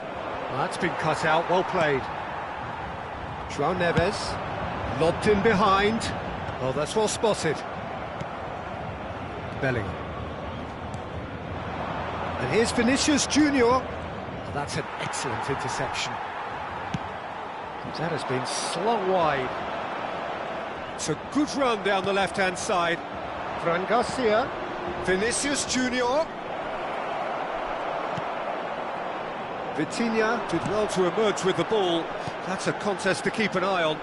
That's been cut out, well played. João Neves, lobbed in behind. Oh, that's well spotted. Bellingham. And here's Vinicius Junior. Oh, that's an excellent interception. That has been slung wide. It's a good run down the left-hand side. Fran Garcia. Vinicius Junior. Vitinha did well to emerge with the ball. That's a contest to keep an eye on.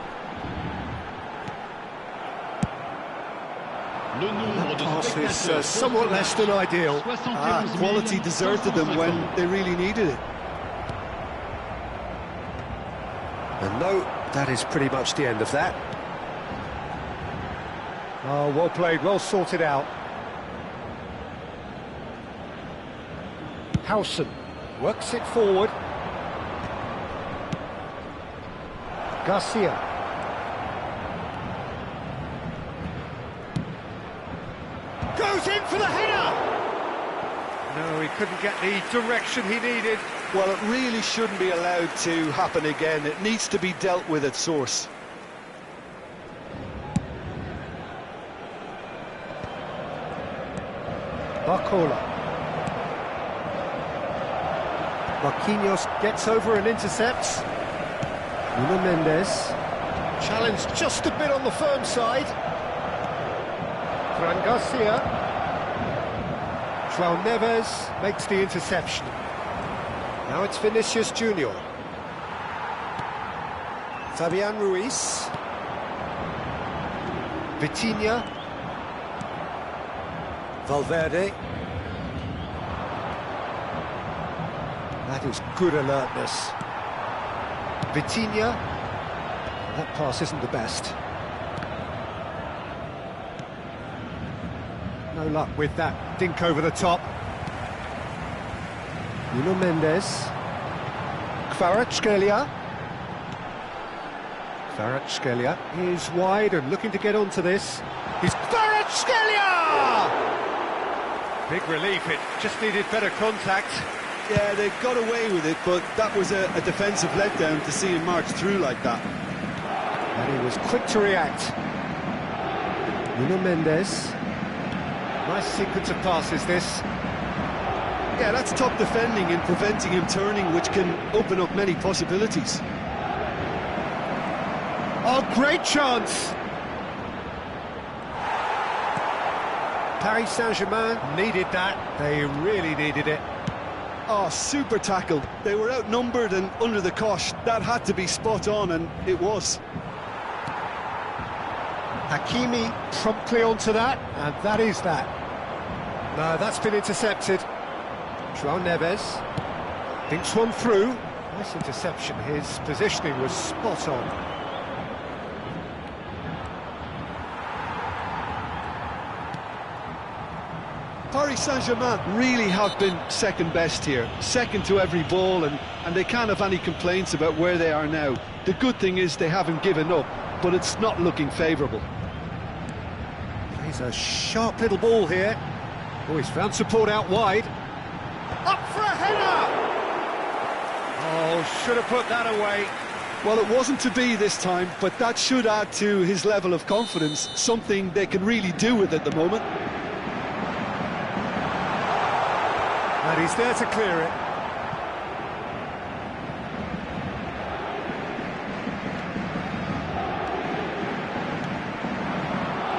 That pass is somewhat less than ideal. Quality deserted them when they really needed it. And no, that is pretty much the end of that. Oh, well played, well sorted out. Howson works it forward. Garcia. Goes in for the header! No, he couldn't get the direction he needed. Well, it really shouldn't be allowed to happen again. It needs to be dealt with at source. Barcola. Marquinhos gets over and intercepts. Nuno Mendes. Challenged just a bit on the firm side. Fran Garcia. João Neves makes the interception. Now it's Vinicius Junior. Fabian Ruiz. Vitinha. Valverde. That is good alertness. Vitinha. That pass isn't the best. No luck with that dink over the top. Nuno Mendes. Kvaratskhelia. Kvaratskhelia is wide and looking to get onto this. He's Kvaratskhelia! Big relief, it just needed better contact. Yeah, they got away with it, but that was a defensive letdown to see him march through like that. And he was quick to react. Nuno Mendes. Nice sequence of passes, this. Yeah, that's top defending and preventing him turning, which can open up many possibilities. Oh, great chance! Paris Saint-Germain needed that. They really needed it. Oh, super tackle. They were outnumbered and under the cosh. That had to be spot on, and it was. Hakimi promptly onto that, and that is that. No, that's been intercepted. João Neves thinks one through. Nice interception, his positioning was spot on. Paris Saint-Germain really have been second best here, second to every ball, and they can't have any complaints about where they are now. The good thing is they haven't given up, but it's not looking favourable. Plays a sharp little ball here. Oh, he's found support out wide. Up for a header! Oh, should have put that away. Well, it wasn't to be this time, but that should add to his level of confidence, something they can really do with at the moment. And he's there to clear it.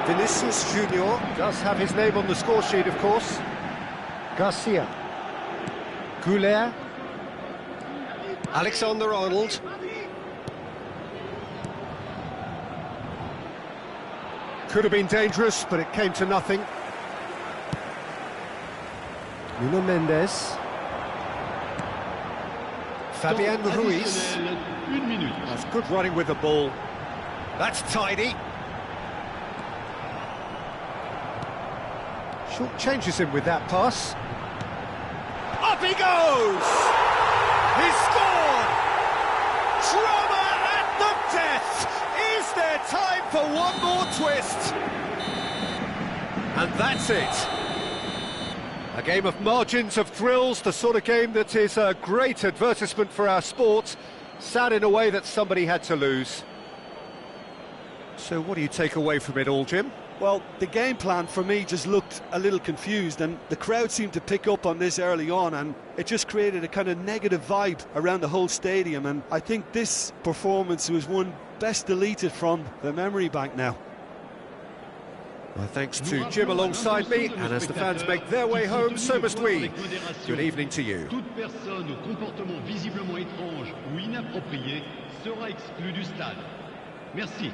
Vinicius Junior does have his name on the score sheet, of course. Garcia. Goulet. Alexander-Arnold. Could have been dangerous, but it came to nothing. Nuno Mendes. Fabian Ruiz. That's good running with the ball. That's tidy. Short changes him with that pass. Up he goes! He's scored! Drama at the death! Is there time for one more twist? And that's it. A game of margins, of thrills, the sort of game that is a great advertisement for our sport. Sad in a way that somebody had to lose. So what do you take away from it all, Jim? Well, the game plan for me just looked a little confused, and the crowd seemed to pick up on this early on, and it just created a kind of negative vibe around the whole stadium, and I think this performance was one best deleted from the memory bank now. Well, thanks to Jim alongside me, and as the fans make their way home, so must we. Good evening to you. Toute personne au comportement visiblement étrange ou inapproprié sera exclue du stade. Merci.